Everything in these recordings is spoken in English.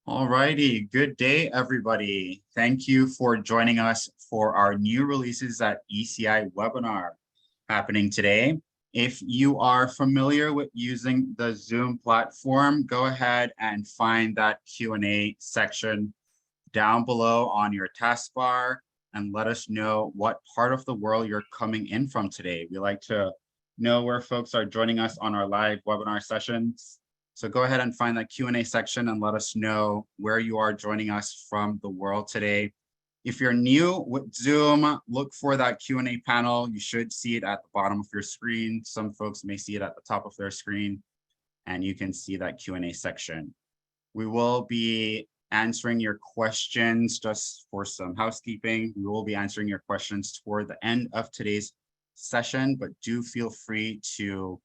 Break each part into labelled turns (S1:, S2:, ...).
S1: All righty, good day, everybody. Thank you for joining us for our new releases at ECI webinar happening today. If you are familiar with using the Zoom platform, go ahead and find that Q&A section down below on your taskbar and let us know what part of the world you're coming in from today. We like to know where folks are joining us on our live webinar sessions. So go ahead and find that Q&A section and let us know where you are joining us from the world today. If you're new with Zoom, look for that Q&A panel. You should see it at the bottom of your screen. Some folks may see it at the top of their screen, and you can see that Q&A section. We will be answering your questions. Just for some housekeeping, we will be answering your questions toward the end of today's session, but do feel free to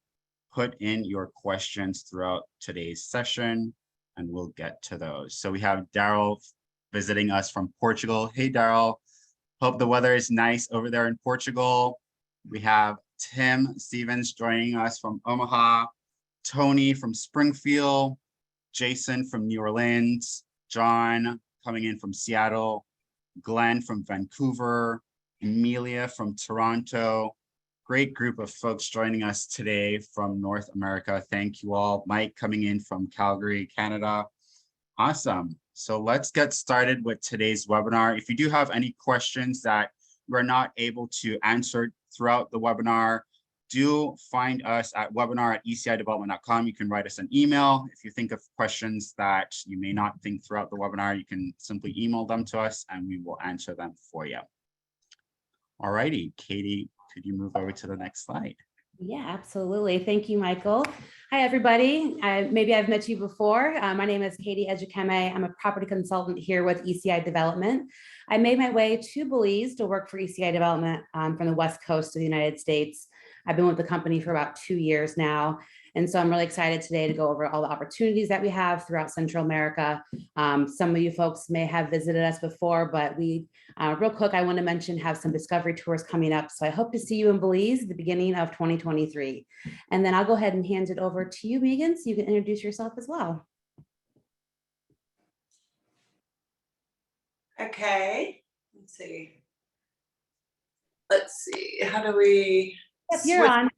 S1: put in your questions throughout today's session and we'll get to those. So we have Daryl visiting us from Portugal. Hey, Daryl, hope the weather is nice over there in Portugal. We have Tim Stevens joining us from Omaha, Tony from Springfield, Jason from New Orleans, John coming in from Seattle, Glenn from Vancouver, Emilia from Toronto. Great group of folks joining us today from North America. Thank you all. Mike coming in from Calgary, Canada. Awesome. So let's get started with today's webinar. If you do have any questions that we're not able to answer throughout the webinar, do find us at webinar@ecidevelopment.com. You can write us an email. If you think of questions that you may not think throughout the webinar, you can simply email them to us and we will answer them for you. All righty, Katie, could you move over to the next slide?
S2: Yeah, absolutely. Thank you, Michael. Hi, everybody. Maybe I've met you before. My name is Katie Ejikeme. I'm a property consultant here with ECI Development. I made my way to Belize to work for ECI Development from the West Coast of the United States. I've been with the company for about 2 years now. And so I'm really excited today to go over all the opportunities that we have throughout Central America. Some of you folks may have visited us before, but real quick, I want to mention have some discovery tours coming up. So I hope to see you in Belize at the beginning of 2023. And then I'll go ahead and hand it over to you, Megan, so you can introduce yourself as well.
S3: Okay, let's see, how do we?
S2: Yep, you're on.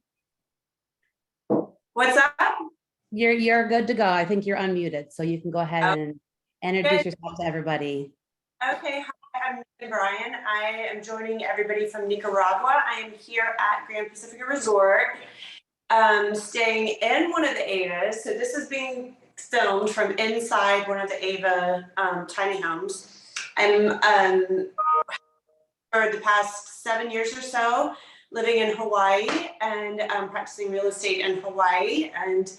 S3: What's up?
S2: You're good to go. I think you're unmuted, so you can go ahead and introduce yourself to everybody.
S3: Okay, hi, I'm Megan Bryan. I am joining everybody from Nicaragua. I am here at Grand Pacifica Resort, staying in one of the Avas. So this is being filmed from inside one of the Ava tiny homes. I'm for the past 7 years or so living in Hawaii and practicing real estate in Hawaii, and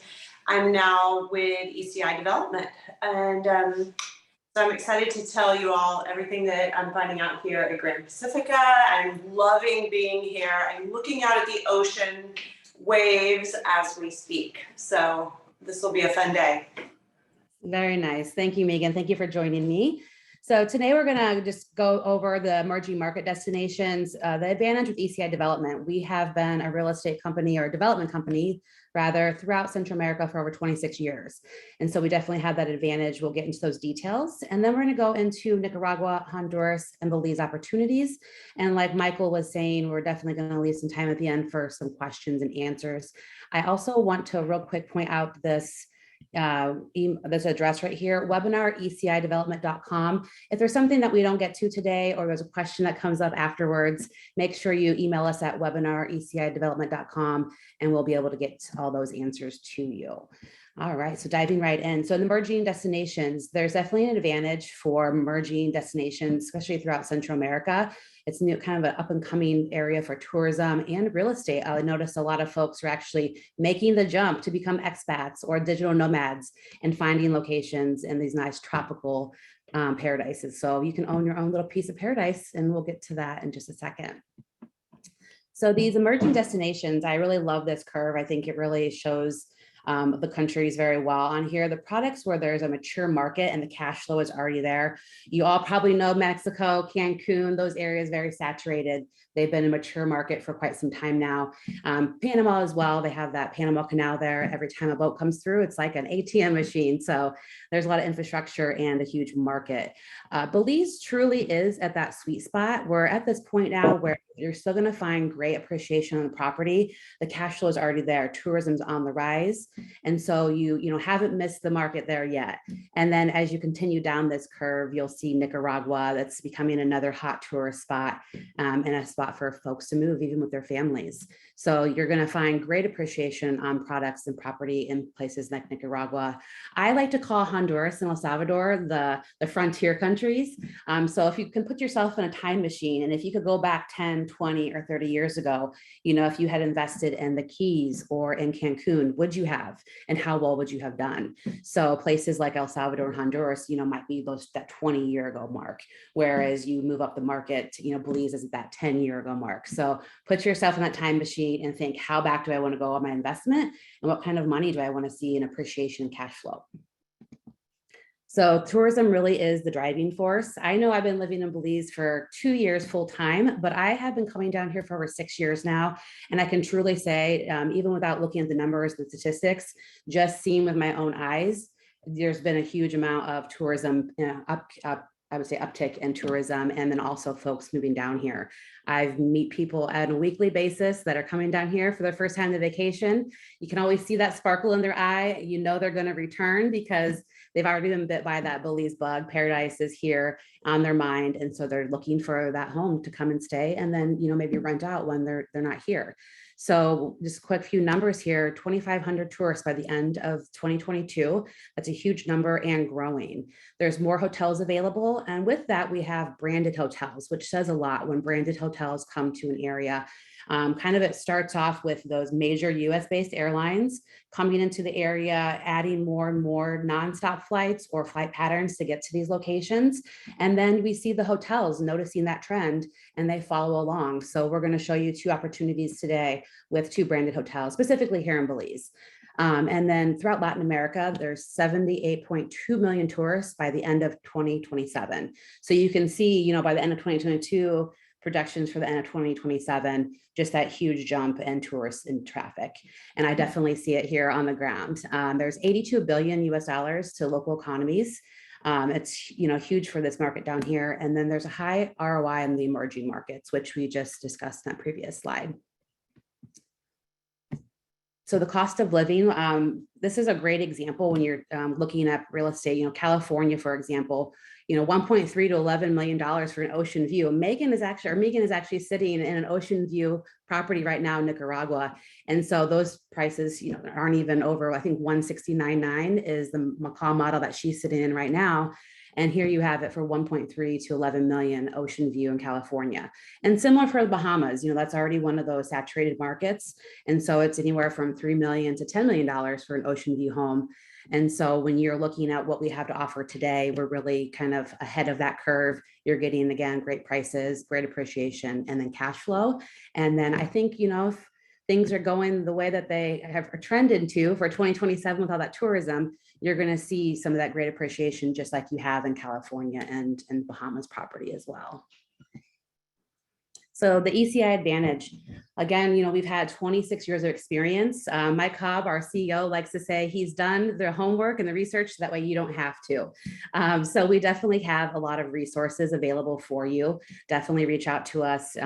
S3: I'm now with ECI Development. And so I'm excited to tell you all everything that I'm finding out here at Grand Pacifica. I'm loving being here. I'm looking out at the ocean waves as we speak. So this will be a fun day.
S2: Very nice. Thank you, Megan. Thank you for joining me. So today we're going to just go over the emerging market destinations. The advantage with ECI Development, we have been a real estate company or a development company rather throughout Central America for over 26 years. And so we definitely have that advantage. We'll get into those details. And then we're going to go into Nicaragua, Honduras, and Belize opportunities. And like Michael was saying, we're definitely going to leave some time at the end for some questions and answers. I also want to real quick point out this address right here, webinar@ecidevelopment.com. If there's something that we don't get to today, or there's a question that comes up afterwards, make sure you email us at webinar@ecidevelopment.com and we'll be able to get all those answers to you. All right, so diving right in. So in emerging destinations, there's definitely an advantage for emerging destinations, especially throughout Central America. It's kind of an up and coming area for tourism and real estate. I noticed a lot of folks are actually making the jump to become expats or digital nomads and finding locations in these nice tropical paradises. So you can own your own little piece of paradise, and we'll get to that in just a second. So these emerging destinations, I really love this curve. I think it really shows the countries very well. On here, the products where there's a mature market and the cash flow is already there. You all probably know Mexico, Cancun, those areas very saturated. They've been a mature market for quite some time now. Panama as well, they have that Panama Canal there. Every time a boat comes through, it's like an ATM machine. So there's a lot of infrastructure and a huge market. Belize truly is at that sweet spot. We're at this point now where you're still going to find great appreciation on the property. The cash flow is already there. Tourism's on the rise. And so you haven't missed the market there yet. And then as you continue down this curve, you'll see Nicaragua, that's becoming another hot tourist spot and a spot for folks to move even with their families. So you're going to find great appreciation on products and property in places like Nicaragua. I like to call Honduras and El Salvador the frontier countries. So if you can put yourself in a time machine, and if you could go back 10, 20, or 30 years ago, if you had invested in the Keys or in Cancun, would you have? And how well would you have done? So places like El Salvador and Honduras, might be that 20-year ago mark, whereas you move up the market, Belize is at that 10-year ago mark. So put yourself in that time machine and think, how back do I want to go on my investment? And what kind of money do I want to see in appreciation and cash flow? So tourism really is the driving force. I know I've been living in Belize for 2 years full time, but I have been coming down here for over 6 years now. And I can truly say, even without looking at the numbers and statistics, just seeing with my own eyes, there's been a huge amount of tourism I would say uptick in tourism, and then also folks moving down here. I meet people on a weekly basis that are coming down here for their first time to vacation. You can always see that sparkle in their eye. They're going to return because they've already been bit by that Belize bug. Paradise is here on their mind. And so they're looking for that home to come and stay, and then, maybe rent out when they're not here. So just a quick few numbers here, 2,500 tourists by the end of 2022. That's a huge number and growing. There's more hotels available. And with that, we have branded hotels, which says a lot when branded hotels come to an area. It starts off with those major US-based airlines coming into the area, adding more and more nonstop flights or flight patterns to get to these locations. And then we see the hotels noticing that trend and they follow along. So we're going to show you 2 opportunities today with 2 branded hotels, specifically here in Belize. And then throughout Latin America, there's 78.2 million tourists by the end of 2027. So you can see, by the end of 2022, projections for the end of 2027, just that huge jump in tourists and traffic. And I definitely see it here on the ground. There's 82 billion US dollars to local economies. It's huge for this market down here. And then there's a high ROI in the emerging markets, which we just discussed in that previous slide. So the cost of living, this is a great example when you're looking at real estate. California, for example, $1.3 to $11 million for an ocean view. Megan is actually sitting in an ocean view property right now in Nicaragua. And so those prices, aren't even over, I think 169.9 is the Macaw model that she's sitting in right now. And here you have it for 1.3 to 11 million ocean view in California. And similar for the Bahamas, that's already one of those saturated markets. And so it's anywhere from $3 million to $10 million for an ocean view home. And so when you're looking at what we have to offer today, we're really kind of ahead of that curve. You're getting, again, great prices, great appreciation, and then cash flow. And then I think, if things are going the way that they have trended to for 2027 with all that tourism, you're going to see some of that great appreciation just like you have in California and Bahamas property as well. So the ECI Advantage, again, we've had 26 years of experience. Mike Cobb, our CEO, likes to say he's done the homework and the research, so that way you don't have to. So we definitely have a lot of resources available for you. Definitely reach out to us.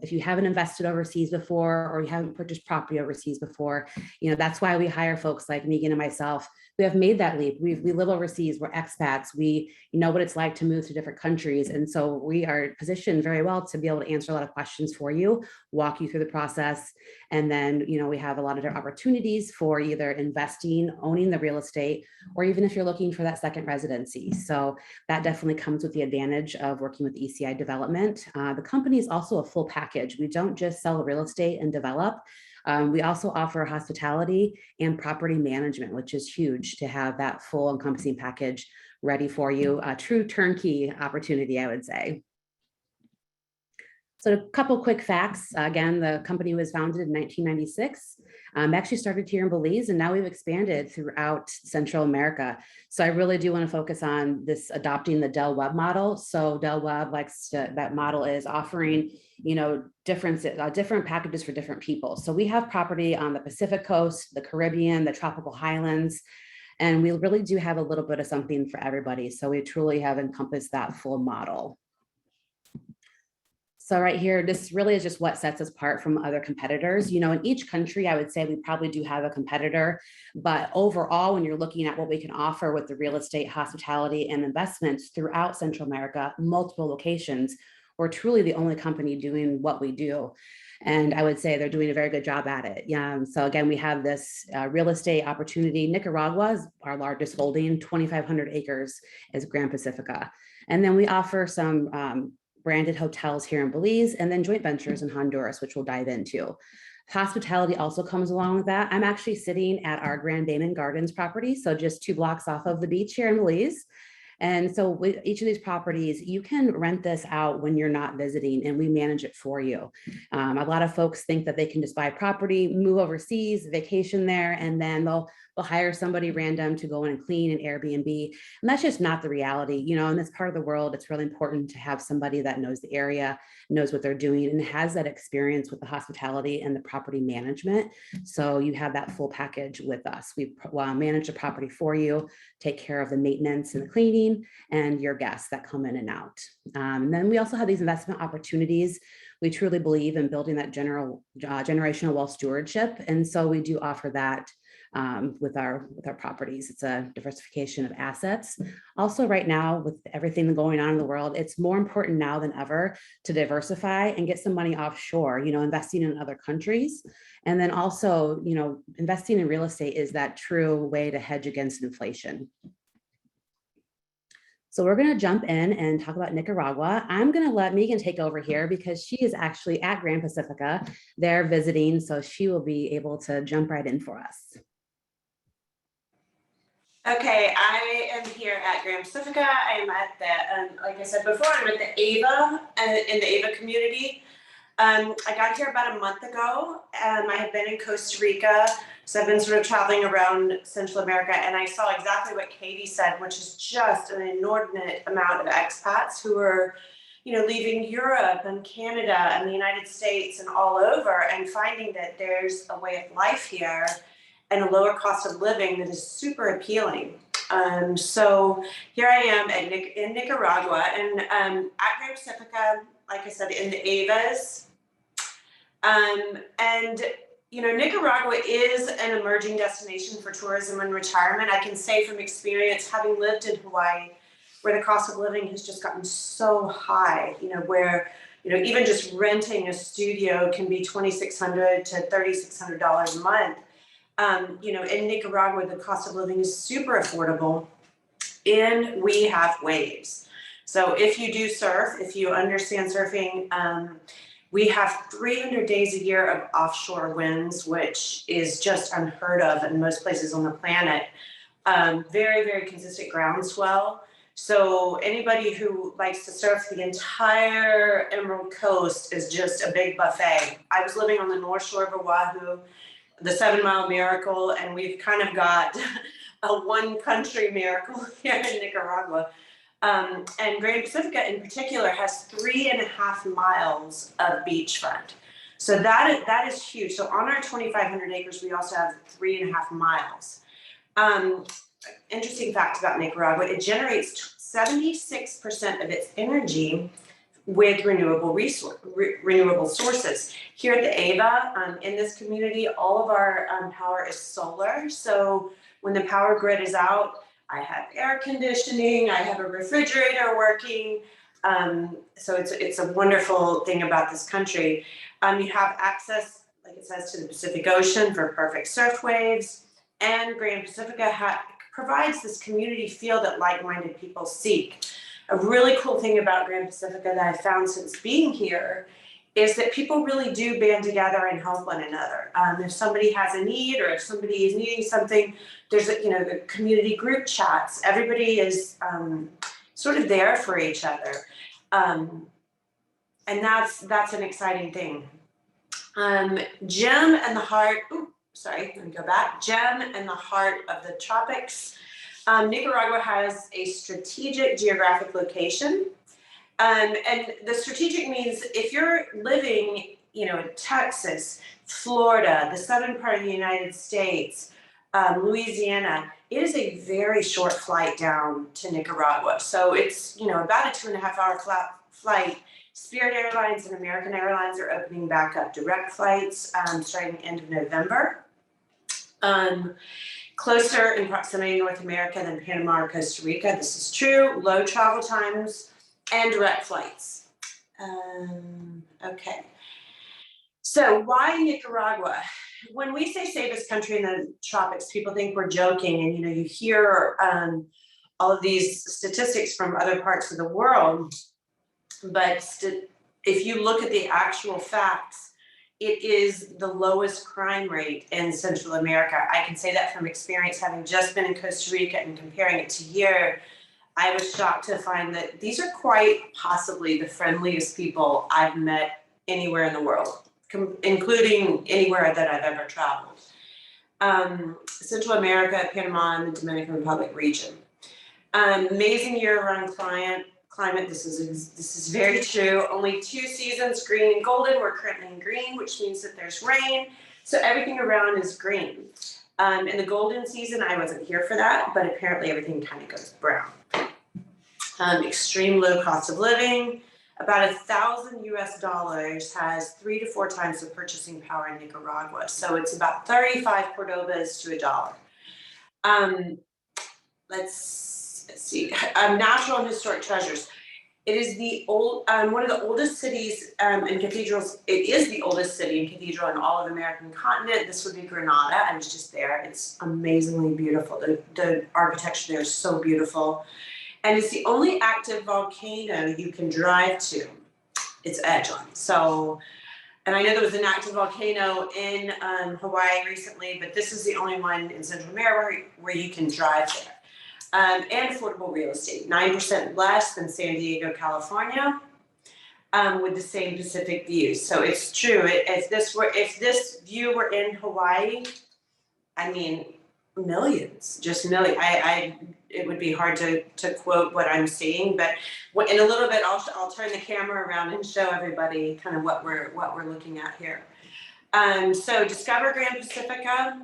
S2: If you haven't invested overseas before, or you haven't purchased property overseas before, that's why we hire folks like Megan and myself who have made that leap. We live overseas, we're expats, we know what it's like to move to different countries. And so we are positioned very well to be able to answer a lot of questions for you, walk you through the process. And then, we have a lot of different opportunities for either investing, owning the real estate, or even if you're looking for that second residency. So that definitely comes with the advantage of working with ECI Development. The company is also a full package. We don't just sell real estate and develop. We also offer hospitality and property management, which is huge to have that full encompassing package ready for you. A true turnkey opportunity, I would say. So a couple quick facts. Again, the company was founded in 1996. Actually started here in Belize, and now we've expanded throughout Central America. So I really do want to focus on this adopting the Del Webb model. So Del Webb that model is offering, different packages for different people. So we have property on the Pacific coast, the Caribbean, the tropical highlands, and we really do have a little bit of something for everybody. So we truly have encompassed that full model. So right here, this really is just what sets us apart from other competitors. In each country, I would say we probably do have a competitor, but overall, when you're looking at what we can offer with the real estate, hospitality, and investments throughout Central America, multiple locations, we're truly the only company doing what we do. And I would say they're doing a very good job at it. Yeah. So again, we have this real estate opportunity. Nicaragua is our largest holding, 2,500 acres is Grand Pacifica. And then we offer some branded hotels here in Belize, and then joint ventures in Honduras, which we'll dive into. Hospitality also comes along with that. I'm actually sitting at our Grand Bayman Gardens property, so just 2 blocks off of the beach here in Belize. And so with each of these properties, you can rent this out when you're not visiting, and we manage it for you. A lot of folks think that they can just buy property, move overseas, vacation there, and then they'll hire somebody random to go in and clean an Airbnb. And that's just not the reality. In this part of the world, it's really important to have somebody that knows the area, knows what they're doing, and has that experience with the hospitality and the property management. So you have that full package with us. We manage the property for you, take care of the maintenance and the cleaning, and your guests that come in and out. And then we also have these investment opportunities. We truly believe in building that generational wealth stewardship. And so we do offer that with our properties. It's a diversification of assets. Also right now, with everything going on in the world, it's more important now than ever to diversify and get some money offshore, investing in other countries. And then also, investing in real estate is that true way to hedge against inflation. So we're going to jump in and talk about Nicaragua. I'm going to let Megan take over here because she is actually at Grand Pacifica. They're visiting, so she will be able to jump right in for us.
S3: Okay, I am here at Grand Pacifica. I am at the, like I said before, I'm at the AVA, in the AVA community. I got here about a month ago. I had been in Costa Rica, so I've been sort of traveling around Central America, and I saw exactly what Katie said, which is just an inordinate amount of expats who are, leaving Europe and Canada and the United States and all over, and finding that there's a way of life here and a lower cost of living that is super appealing. So here I am in Nicaragua, and at Grand Pacifica, like I said, in the AVAs. Nicaragua is an emerging destination for tourism and retirement. I can say from experience, having lived in Hawaii, where the cost of living has just gotten so high, where even just renting a studio can be $2,600 to $3,600 a month. In Nicaragua, the cost of living is super affordable, and we have waves. So if you do surf, if you understand surfing, we have 300 days a year of offshore winds, which is just unheard of in most places on the planet. Very, very consistent groundswell. So anybody who likes to surf, the entire Emerald Coast is just a big buffet. I was living on the North Shore of Oahu, the 7 Mile Miracle, and we've kind of got a one country miracle here in Nicaragua. And Grand Pacifica in particular has 3.5 miles of beachfront. So that is huge. So on our 2,500 acres, we also have 3.5 miles. Interesting fact about Nicaragua, it generates 76% of its energy with renewable sources. Here at the AVA, in this community, all of our power is solar. So when the power grid is out, I have air conditioning, I have a refrigerator working. So it's a wonderful thing about this country. You have access, like it says, to the Pacific Ocean for perfect surf waves. And Grand Pacifica provides this community feel that like-minded people seek. A really cool thing about Grand Pacifica that I've found since being here is that people really do band together and help one another. If somebody has a need, or if somebody is needing something, there's the community group chats. Everybody is sort of there for each other. And that's an exciting thing. Gem and the heart, sorry, let me go back. Gem and the heart of the tropics. Nicaragua has a strategic geographic location. And the strategic means if you're living, in Texas, Florida, the southern part of the United States, Louisiana, it is a very short flight down to Nicaragua. So it's, about a 2.5-hour flight. Spirit Airlines and American Airlines are opening back up direct flights starting end of November. Closer in proximity to North America than Panama or Costa Rica. This is true. Low travel times and direct flights. Okay. So why Nicaragua? When we say safest country in the tropics, people think we're joking, and you hear all of these statistics from other parts of the world. But if you look at the actual facts, it is the lowest crime rate in Central America. I can say that from experience, having just been in Costa Rica and comparing it to here. I was shocked to find that these are quite possibly the friendliest people I've met anywhere in the world, including anywhere that I've ever traveled. Central America, Panama, and the Dominican Republic region. Amazing year-round climate. This is very true. Only 2 seasons, green and golden. We're currently in green, which means that there's rain. So everything around is green. In the golden season, I wasn't here for that, but apparently everything kind of goes brown. Extreme low cost of living. About $1,000 US has 3 to 4 times the purchasing power in Nicaragua. So it's about 35 Cordobas to $1. Let's see. Natural and historic treasures. It is one of the oldest cities and cathedrals. It is the oldest city and cathedral in all of the American continent. This would be Granada. I was just there. It's amazingly beautiful. The architecture there is so beautiful. And it's the only active volcano you can drive to. It's Edgeland. So, and I know there was an active volcano in Hawaii recently, but this is the only one in Central America where you can drive there. And affordable real estate, 9% less than San Diego, California, with the same Pacific views. So it's true. If this view were in Hawaii, I mean, millions, just millions. It would be hard to quote what I'm seeing, but in a little bit, I'll turn the camera around and show everybody kind of what we're looking at here. So discover Grand Pacifica.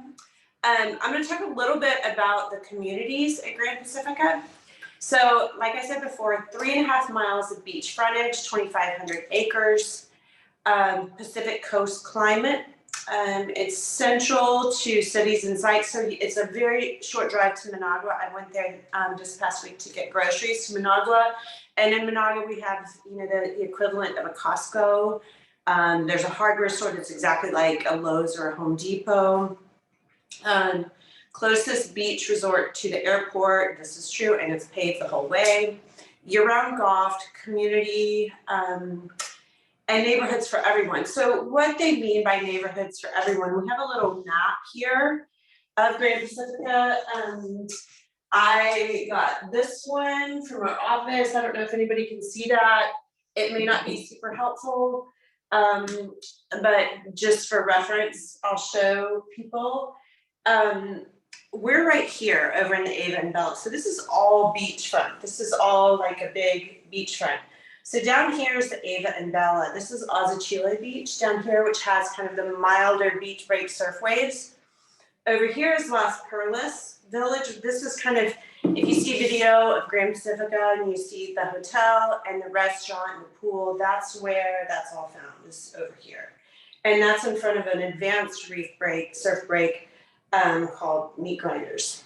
S3: I'm going to talk a little bit about the communities at Grand Pacifica. So, like I said before, 3.5 miles of beach frontage, 2,500 acres, Pacific coast climate. It's central to cities and sites, so it's a very short drive to Managua. I went there just past week to get groceries to Managua, and in Managua we have the equivalent of a Costco. There's a hardware store that's exactly like a Lowe's or a Home Depot. Closest beach resort to the airport. This is true, and it's paved the whole way. Year-round golf, community, and neighborhoods for everyone. So what they mean by neighborhoods for everyone, we have a little map here of Grand Pacifica. I got this one from our office. I don't know if anybody can see that. It may not be super helpful, but just for reference, I'll show people. We're right here over in the Ava and Bella. So this is all beachfront. This is all like a big beachfront. So down here is the Ava and Bella. This is Azacchila Beach down here, which has kind of the milder beach break surf waves. Over here is Las Perlas Village. This is kind of, if you see video of Grand Pacifica and you see the hotel and the restaurant and the pool, that's where that's all found, is over here. And that's in front of an advanced surf break called Meat Grinders.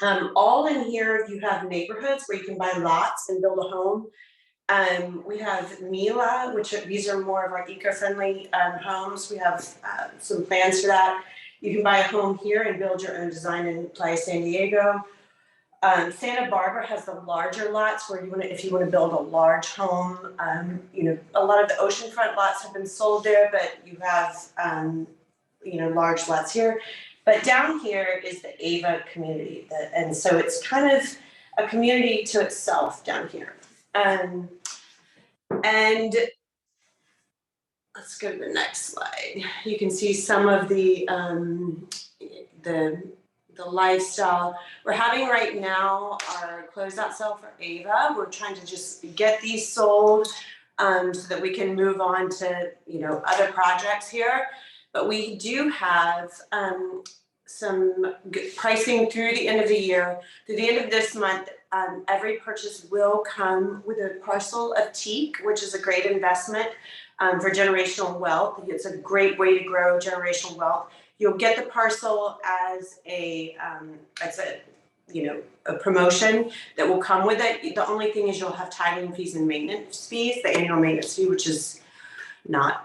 S3: All in here, you have neighborhoods where you can buy lots and build a home. We have Mila, these are more of our eco-friendly homes. We have some plans for that. You can buy a home here and build your own design in Playa San Diego. Santa Barbara has the larger lots where if you want to build a large home. A lot of the oceanfront lots have been sold there, but you have large lots here. But down here is the Ava community, and so it's kind of a community to itself down here. And let's go to the next slide. You can see some of the lifestyle we're having right now. Our closeout sale for Ava. We're trying to just get these sold so that we can move on to other projects here. But we do have some good pricing through the end of the year. Through the end of this month, every purchase will come with a parcel of teak, which is a great investment for generational wealth. It's a great way to grow generational wealth. You'll get the parcel as a promotion that will come with it. The only thing is you'll have titling fees and maintenance fees, the annual maintenance fee, which is not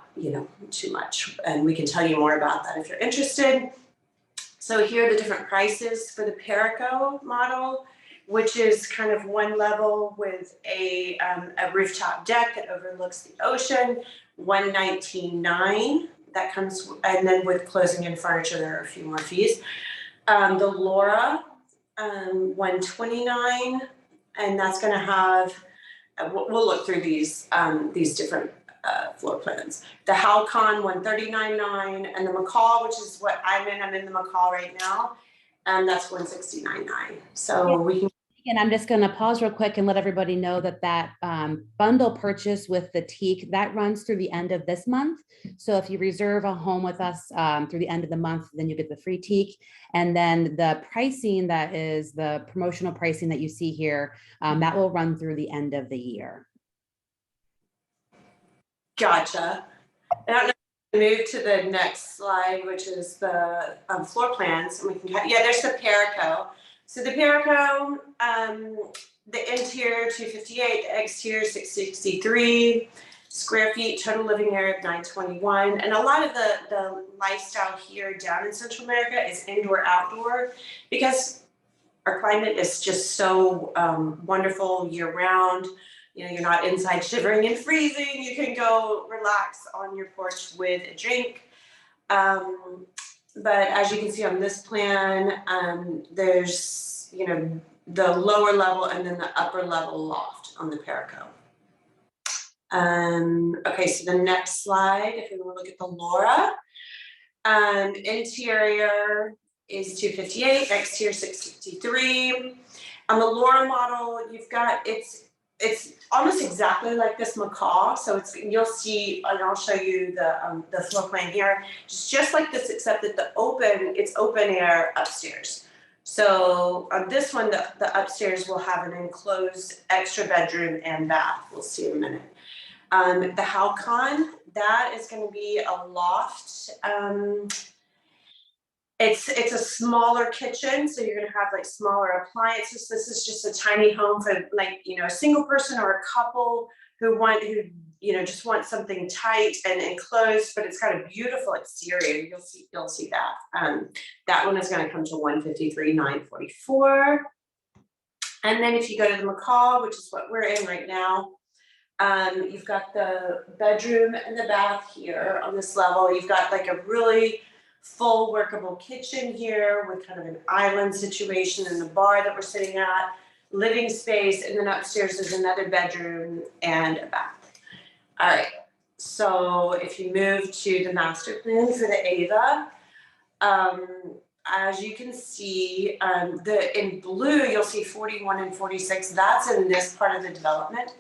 S3: too much. And we can tell you more about that if you're interested. So here are the different prices for the Perico model, which is kind of one level with a rooftop deck that overlooks the ocean, $119,900. That comes, and then with closing and furniture, there are a few more fees. The Laura, $129,000, and that's going to have. We'll look through these different floor plans. The Halcon, $139,900, and the McCall, which is what I'm in. I'm in the McCall right now, and that's $169,900. So we can.
S2: And I'm just going to pause real quick and let everybody know that bundle purchase with the teak that runs through the end of this month. So if you reserve a home with us through the end of the month, then you get the free teak. And then the pricing that is the promotional pricing that you see here, that will run through the end of the year.
S3: Gotcha. I don't know. Move to the next slide, which is the floor plans. And we can there's the Perico. So the Perico, the interior 258, the exterior 663 square feet, total living area of 921. And a lot of the lifestyle here down in Central America is indoor outdoor because our climate is just so wonderful year round. You're not inside shivering and freezing. You can go relax on your porch with a drink. But as you can see on this plan, there's, the lower level and then the upper level loft on the Perico. Okay, so the next slide, if you want to look at the Laura, interior is 258, exterior 663. On the Laura model, you've got, it's almost exactly like this macaw. So you'll see, and I'll show you the floor plan here. It's just like this, except that it's open air upstairs. So on this one, the upstairs will have an enclosed extra bedroom and bath. We'll see in a minute. The Halcon, that is going to be a loft. It's a smaller kitchen, so you're going to have like smaller appliances. This is just a tiny home for a single person or a couple who just want something tight and enclosed, but it's got a beautiful exterior. You'll see that. That one is going to come to $153,944. And then if you go to the McCall, which is what we're in right now, you've got the bedroom and the bath here on this level. You've got like a really full workable kitchen here with kind of an island situation and the bar that we're sitting at, living space, and then upstairs is another bedroom and a bath. All right, so if you move to the master plan for the Ava, as you can see, in blue, you'll see 41 and 46. That's in this part of the development.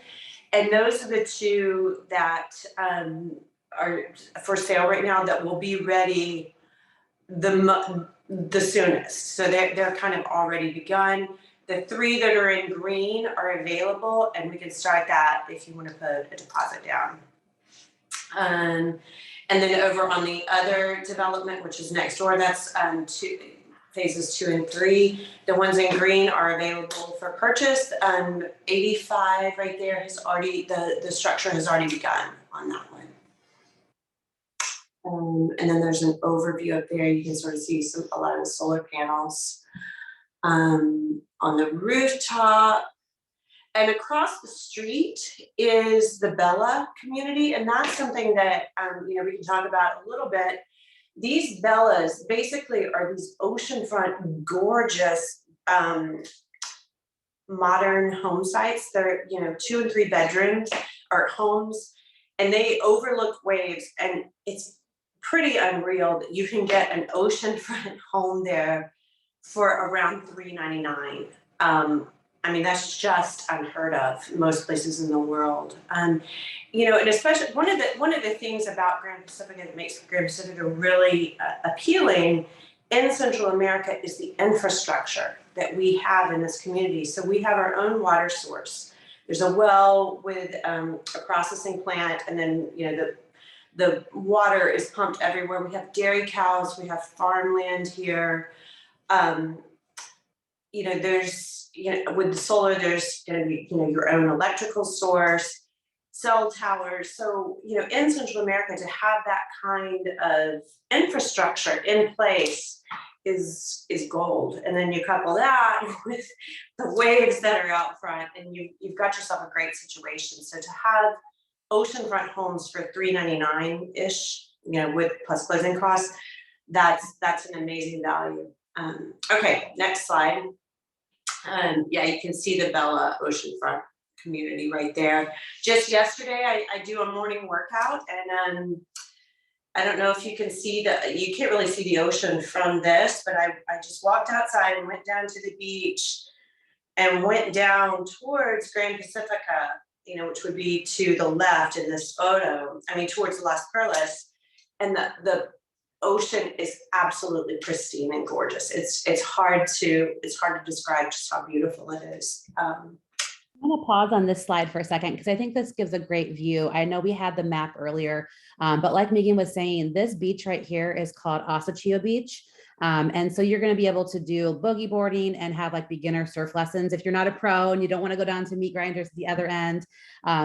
S3: And those are the two that are for sale right now that will be ready the soonest. So they're kind of already begun. The three that are in green are available, and we can start that if you want to put a deposit down. And then over on the other development, which is next door, that's phases 2 and 3. The ones in green are available for purchase. 85 right there has already, the structure has already begun on that one. And then there's an overview up there. You can sort of see a lot of the solar panels on the rooftop. And across the street is the Bella community. And that's something that, we can talk about a little bit. These Bellas basically are these oceanfront, gorgeous, modern home sites. They're, 2 and 3 bedrooms or homes. and they overlook waves, and it's pretty unreal that you can get an oceanfront home there for around $399. I mean, that's just unheard of in most places in the world. You know, and especially one of the things about Grand Pacifica that makes Grand Pacifica really appealing in Central America is the infrastructure that we have in this community. So we have our own water source. There's a well with a processing plant, and then, you know, the water is pumped everywhere. We have dairy cows, we have farmland here. You know, there's, you know, with the solar, there's going to be, you know, your own electrical source, cell towers. So, you know, in Central America, to have that kind of infrastructure in place is gold. And then you couple that with the waves that are out front, and you've got yourself a great situation. So to have oceanfront homes for $399-ish, you know, with plus closing costs, that's an amazing value. Okay, next slide. Yeah, you can see the Bella oceanfront community right there. Just yesterday, I do a morning workout, and I don't know if you can see you can't really see the ocean from this, but I just walked outside and went down to the beach and went down towards Grand Pacifica, you know, which would be to the left in this photo. I mean, towards Las Perlas, and the ocean is absolutely pristine and gorgeous. It's hard to describe just how beautiful it is.
S2: I'm going to pause on this slide for a second because I think this gives a great view. I know we had the map earlier, but like Megan was saying, this beach right here is called Osachio Beach. And so you're going to be able to do boogie boarding and have like beginner surf lessons. If you're not a pro and you don't want to go down to meat grinders at the other end,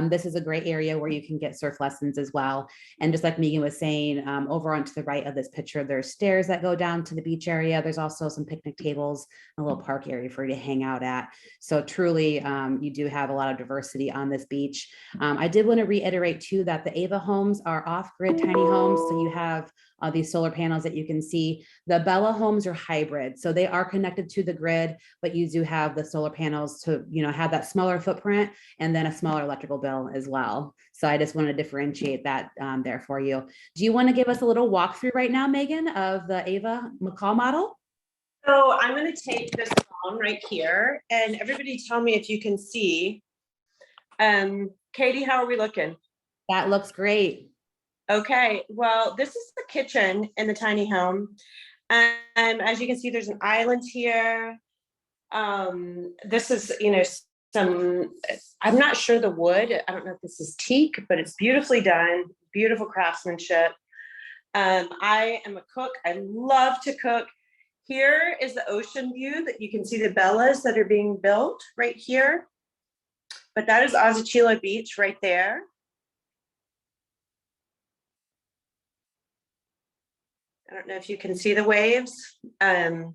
S2: this is a great area where you can get surf lessons as well. And just like Megan was saying, over onto the right of this picture, there's stairs that go down to the beach area. There's also some picnic tables, a little park area for you to hang out at. So truly, you do have a lot of diversity on this beach. I did want to reiterate too that the Ava homes are off-grid tiny homes. So you have these solar panels that you can see. The Bella homes are hybrid, so they are connected to the grid, but you do have the solar panels to, you know, have that smaller footprint and then a smaller electrical bill as well. So I just want to differentiate that there for you. Do you want to give us a little walkthrough right now, Megan, of the Ava McCall model?
S3: So I'm going to take this phone right here, and everybody tell me if you can see. Katie, how are we looking?
S2: That looks great.
S3: Okay, well, this is the kitchen in the tiny home. And as you can see, there's an island here. This is, you know, I'm not sure the wood. I don't know if this is teak, but it's beautifully done, beautiful craftsmanship. I am a cook. I love to cook. Here is the ocean view that you can see the Bellas that are being built right here. But that is Osachilo Beach right there. I don't know if you can see the waves. You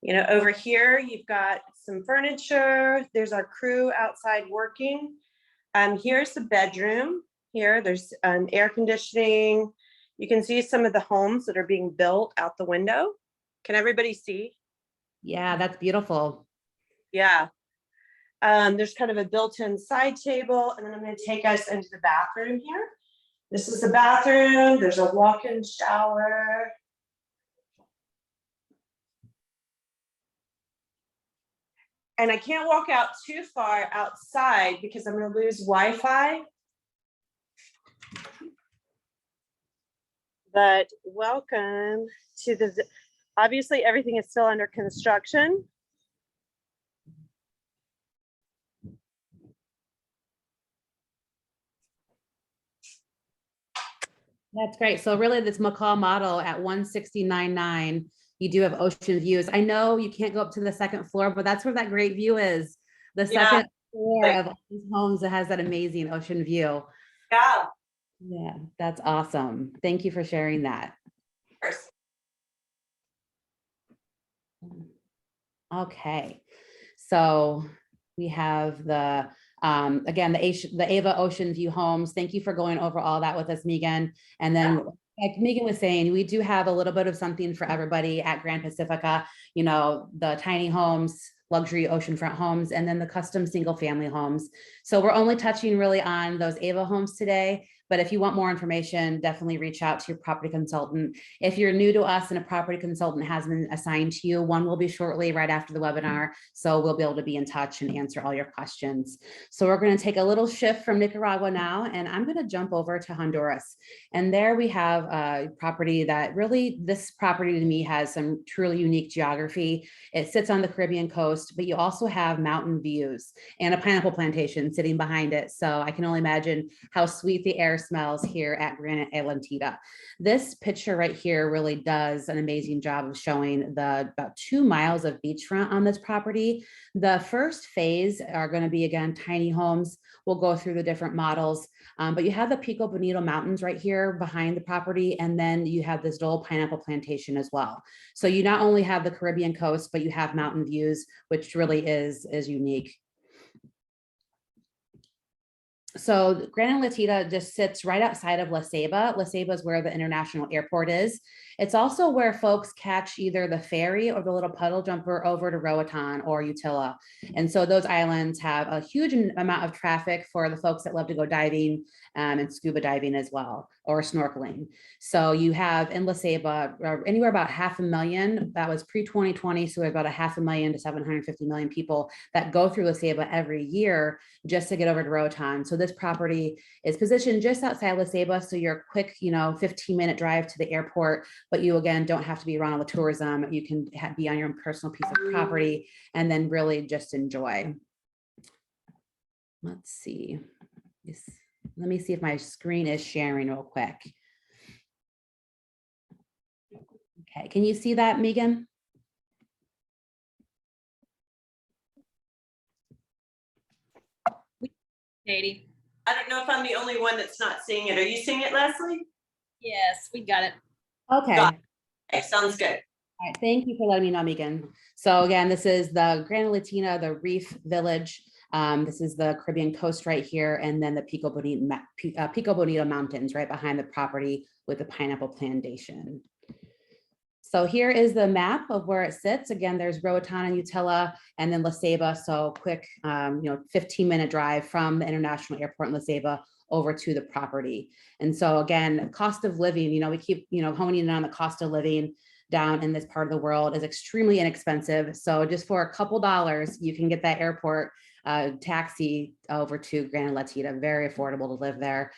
S3: know, over here, you've got some furniture. There's our crew outside working. Here's the bedroom. Here, there's air conditioning. You can see some of the homes that are being built out the window. Can everybody see?
S2: Yeah, that's beautiful.
S3: Yeah. There's kind of a built-in side table, and then I'm going to take us into the bathroom here. This is the bathroom. There's a walk-in shower. And I can't walk out too far outside because I'm going to lose Wi-Fi. But welcome to the, obviously everything is still under construction.
S2: That's great. So really this McCall model at 169.9, you do have ocean views. I know you can't go up to the second floor, but that's where that great view is. The second floor of all these homes that has that amazing ocean view.
S3: Yeah.
S2: Yeah, that's awesome. Thank you for sharing that.
S3: Of course.
S2: Okay, so we have the again, the Ava Ocean View homes. Thank you for going over all that with us, Megan. And then, like Megan was saying, we do have a little bit of something for everybody at Grand Pacifica. You know, the tiny homes, luxury oceanfront homes, and then the custom single family homes. So we're only touching really on those Ava homes today, But if you want more information, definitely reach out to your property consultant. If you're new to us and a property consultant has been assigned to you, one will be shortly right after the webinar. So we'll be able to be in touch and answer all your questions. So we're going to take a little shift from Nicaragua now, and I'm going to jump over to Honduras. And there we have a property that really, this property to me has some truly unique geography. It sits on the Caribbean coast, but you also have mountain views and a pineapple plantation sitting behind it. So I can only imagine how sweet the air smells here at Granite Atlantida. This picture right here really does an amazing job of showing the about 2 miles of beachfront on this property. The first phase are going to be, again, tiny homes. We'll go through the different models, but you have the Pico Bonito Mountains right here behind the property, and then you have this Dole pineapple plantation as well. So you not only have the Caribbean coast, but you have mountain views, which really is unique. So Granite Atlantida just sits right outside of La Ceiba. La Ceiba is where the international airport is. It's also where folks catch either the ferry or the little puddle jumper over to Roatan or Utila. And so those islands have a huge amount of traffic for the folks that love to go diving and scuba diving as well, or snorkeling. So you have in La Ceiba anywhere about 500,000, that was pre-2020, so about 500,000 to 750 million people that go through La Ceiba every year just to get over to Roatan. So this property is positioned just outside La Ceiba, so you're a quick, 15-minute drive to the airport, but you again don't have to be around all the tourism. You can be on your own personal piece of property and then really just enjoy. Let's see. Let me see if my screen is sharing real quick. Okay, can you see that, Megan?
S4: Katie.
S3: I don't know if I'm the only one that's not seeing it. Are you seeing it, Leslie?
S4: Yes, we got it.
S2: Okay.
S3: Got it. Okay, sounds good.
S2: All right, thank you for letting me know, Megan. So again, this is the Granite Atlantida, the Reef Village. This is the Caribbean coast right here, and then the Pico Bonito Mountains right behind the property with the pineapple plantation. So here is the map of where it sits. Again, there's Roatan and Utila, and then La Ceiba. So quick, 15-minute drive from the international airport in La Ceiba over to the property. And so again, cost of living, we keep, honing in on the cost of living down in this part of the world is extremely inexpensive. So just for a couple dollars, you can get that airport taxi over to Granite Atlantida, very affordable to live there.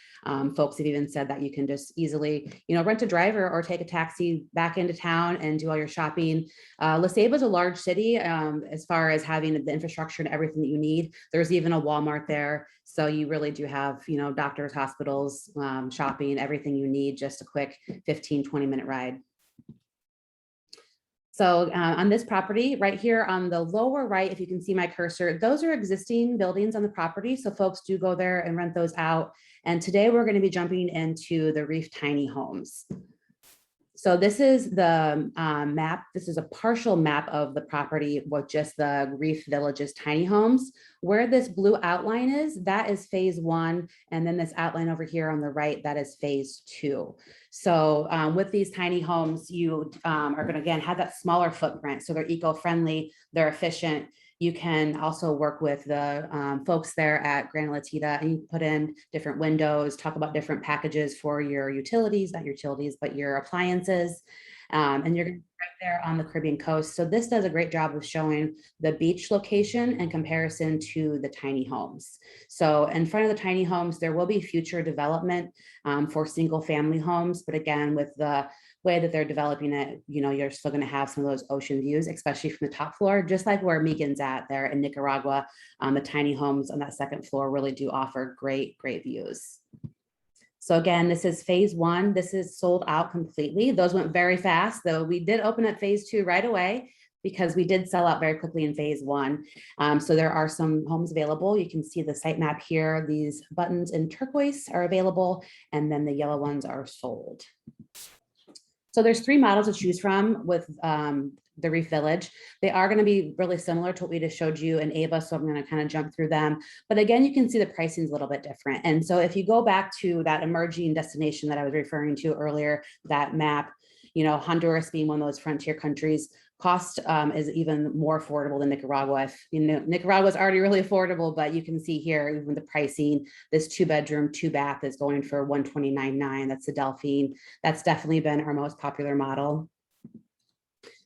S2: Folks have even said that you can just easily, rent a driver or take a taxi back into town and do all your shopping. La Ceiba is a large city as far as having the infrastructure and everything that you need. There's even a Walmart there. So you really do have, doctors, hospitals, shopping, everything you need, just a quick 15-20-minute ride. So on this property right here on the lower right, if you can see my cursor, those are existing buildings on the property. So folks do go there and rent those out. And today we're going to be jumping into the Reef Tiny Homes. So this is the map. This is a partial map of the property with just the Reef Village's tiny homes. Where this blue outline is, that is phase 1. And then this outline over here on the right, that is phase 2. So with these tiny homes, you are going to, again, have that smaller footprint. So they're eco-friendly, they're efficient. You can also work with the folks there at Granite Atlantida, and you put in different windows, talk about different packages for your utilities, not utilities, but your appliances. And you're right there on the Caribbean coast. So this does a great job of showing the beach location in comparison to the tiny homes. So in front of the tiny homes, there will be future development for single family homes. But again, with the way that they're developing it, you're still going to have some of those ocean views, especially from the top floor, just like where Megan's at there in Nicaragua. The tiny homes on that second floor really do offer great views. So again, this is phase 1. This is sold out completely. Those went very fast, though we did open up phase 2 right away because we did sell out very quickly in phase 1. So there are some homes available. You can see the site map here. These buttons in turquoise are available, and then the yellow ones are sold. So there's 3 models to choose from with the Reef Village. They are going to be really similar to what we just showed you in Ava, so I'm going to kind of jump through them. But again, you can see the pricing is a little bit different. And so if you go back to that emerging destination that I was referring to earlier, that map, Honduras being one of those frontier countries, Cost is even more affordable than Nicaragua. If, you know, Nicaragua is already really affordable, but you can see here, even the pricing, this 2-bedroom, 2-bath is going for $129,900. That's the Delphine. That's definitely been our most popular model.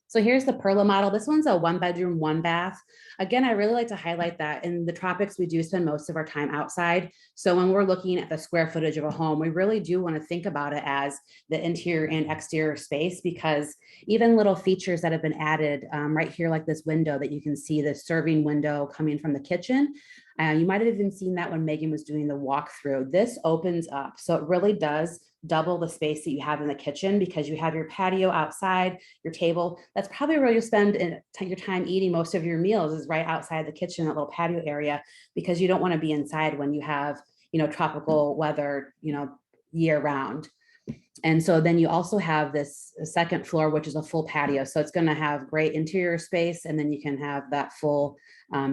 S2: So here's the Perla model. This one's a 1-bedroom, 1-bath. Again, I really like to highlight that in the tropics, we do spend most of our time outside. So when we're looking at the square footage of a home, we really do want to think about it as the interior and exterior space, because even little features that have been added right here, like this window that you can see, the serving window coming from the kitchen. You might have even seen that when Megan was doing the walkthrough. This opens up. So it really does double the space that you have in the kitchen, because you have your patio outside, your table. That's probably where you spend your time eating most of your meals, is right outside the kitchen, that little patio area, because you don't want to be inside when you have, you know, tropical weather, you know, year round. And so then you also have this second floor, which is a full patio. So it's going to have great interior space. And then you can have that full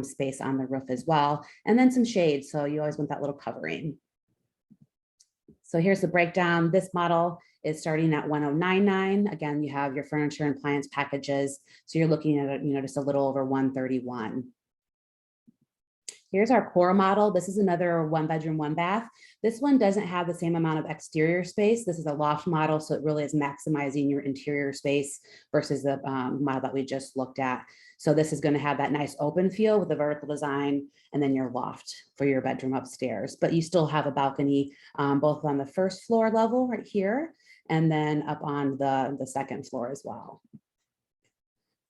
S2: space on the roof as well. And then some shade. So you always want that little covering. So here's the breakdown. This model is starting at $1,099. Again, you have your furniture and appliance packages. So you're looking at, you know, just a little over $131. Here's our core model. This is another 1-bedroom, 1-bath. This one doesn't have the same amount of exterior space. This is a loft model, so it really is maximizing your interior space versus the model that we just looked at. So this is going to have that nice open feel with the vertical design, and then your loft for your bedroom upstairs. But you still have a balcony both on the first floor level right here, and then up on the second floor as well.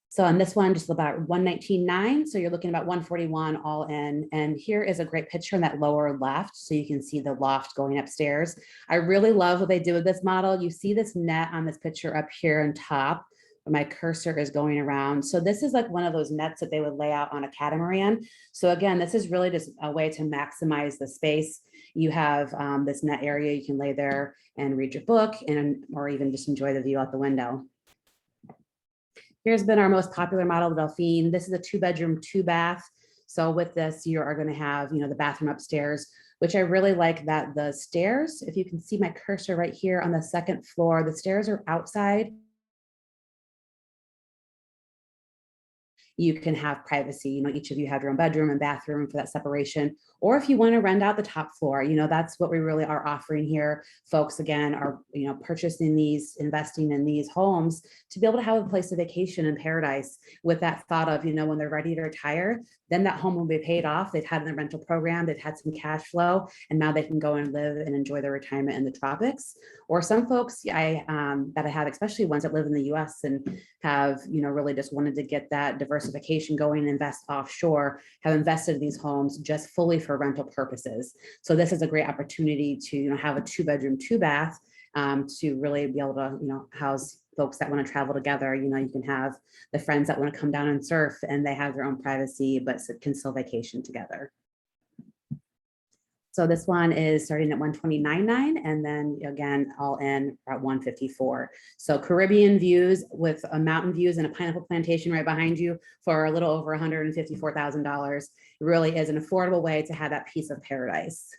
S2: So on this one, just about $119,900. So you're looking about $141 all in. And here is a great picture in that lower left. So you can see the loft going upstairs. I really love what they did with this model. You see this net on this picture up here on top, where my cursor is going around. So this is like one of those nets that they would lay out on a catamaran. So again, this is really just a way to maximize the space. You have this net area, you can lay there and read your book, and or even just enjoy the view out the window. Here's been our most popular model, the Delphine. This is a 2-bedroom, 2-bath. So with this, you are going to have, you know, the bathroom upstairs, which I really like that the stairs, if you can see my cursor right here on the second floor, the stairs are outside. You can have privacy, you know, each of you have your own bedroom and bathroom for that separation. Or if you want to rent out the top floor, you know, that's what we really are offering here. Folks, again, are, you know, purchasing these, investing in these homes to be able to have a place of vacation in paradise, with that thought of, you know, when they're ready to retire, then that home will be paid off. They've had the rental program, they've had some cash flow, and now they can go and live and enjoy their retirement in the tropics. Or some folks that I have, especially ones that live in the US and have, you know, really just wanted to get that diversification going and invest offshore, have invested in these homes just fully for rental purposes. So this is a great opportunity to, you know, have a 2-bedroom, 2-bath to really be able to, you know, house folks that want to travel together. You know, you can have the friends that want to come down and surf, and they have their own privacy, but can still vacation together. So this one is starting at $129,900, and then again, all in at $154,000. So Caribbean views with mountain views and a pineapple plantation right behind you for a little over $154,000. It really is an affordable way to have that piece of paradise.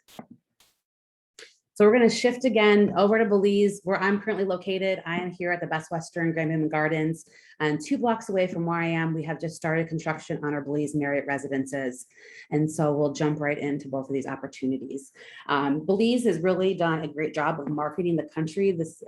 S2: So we're going to shift again over to Belize, where I'm currently located. I am here at the Best Western Grand Manan Gardens, and 2 blocks away from where I am, we have just started construction on our Belize Marriott residences. And so we'll jump right into both of these opportunities. Belize has really done a great job of marketing the country. There's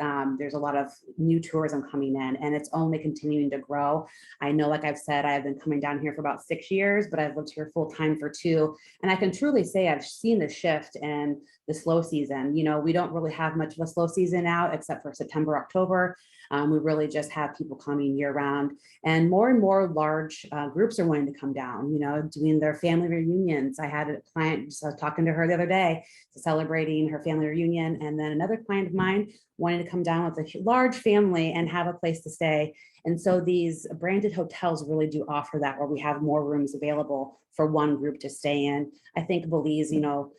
S2: a lot of new tourism coming in, and it's only continuing to grow. I know, like I've said, I've been coming down here for about 6 years, but I've lived here full time for 2. And I can truly say I've seen the shift in the slow season. You know, we don't really have much of a slow season out except for September, October. We really just have people coming year round, and more large groups are wanting to come down, you know, doing their family reunions. I had a client, just talking to her the other day, celebrating her family reunion. And then another client of mine wanted to come down with a large family and have a place to stay. And so these branded hotels really do offer that, where we have more rooms available for one group to stay in. I think Belize, you know,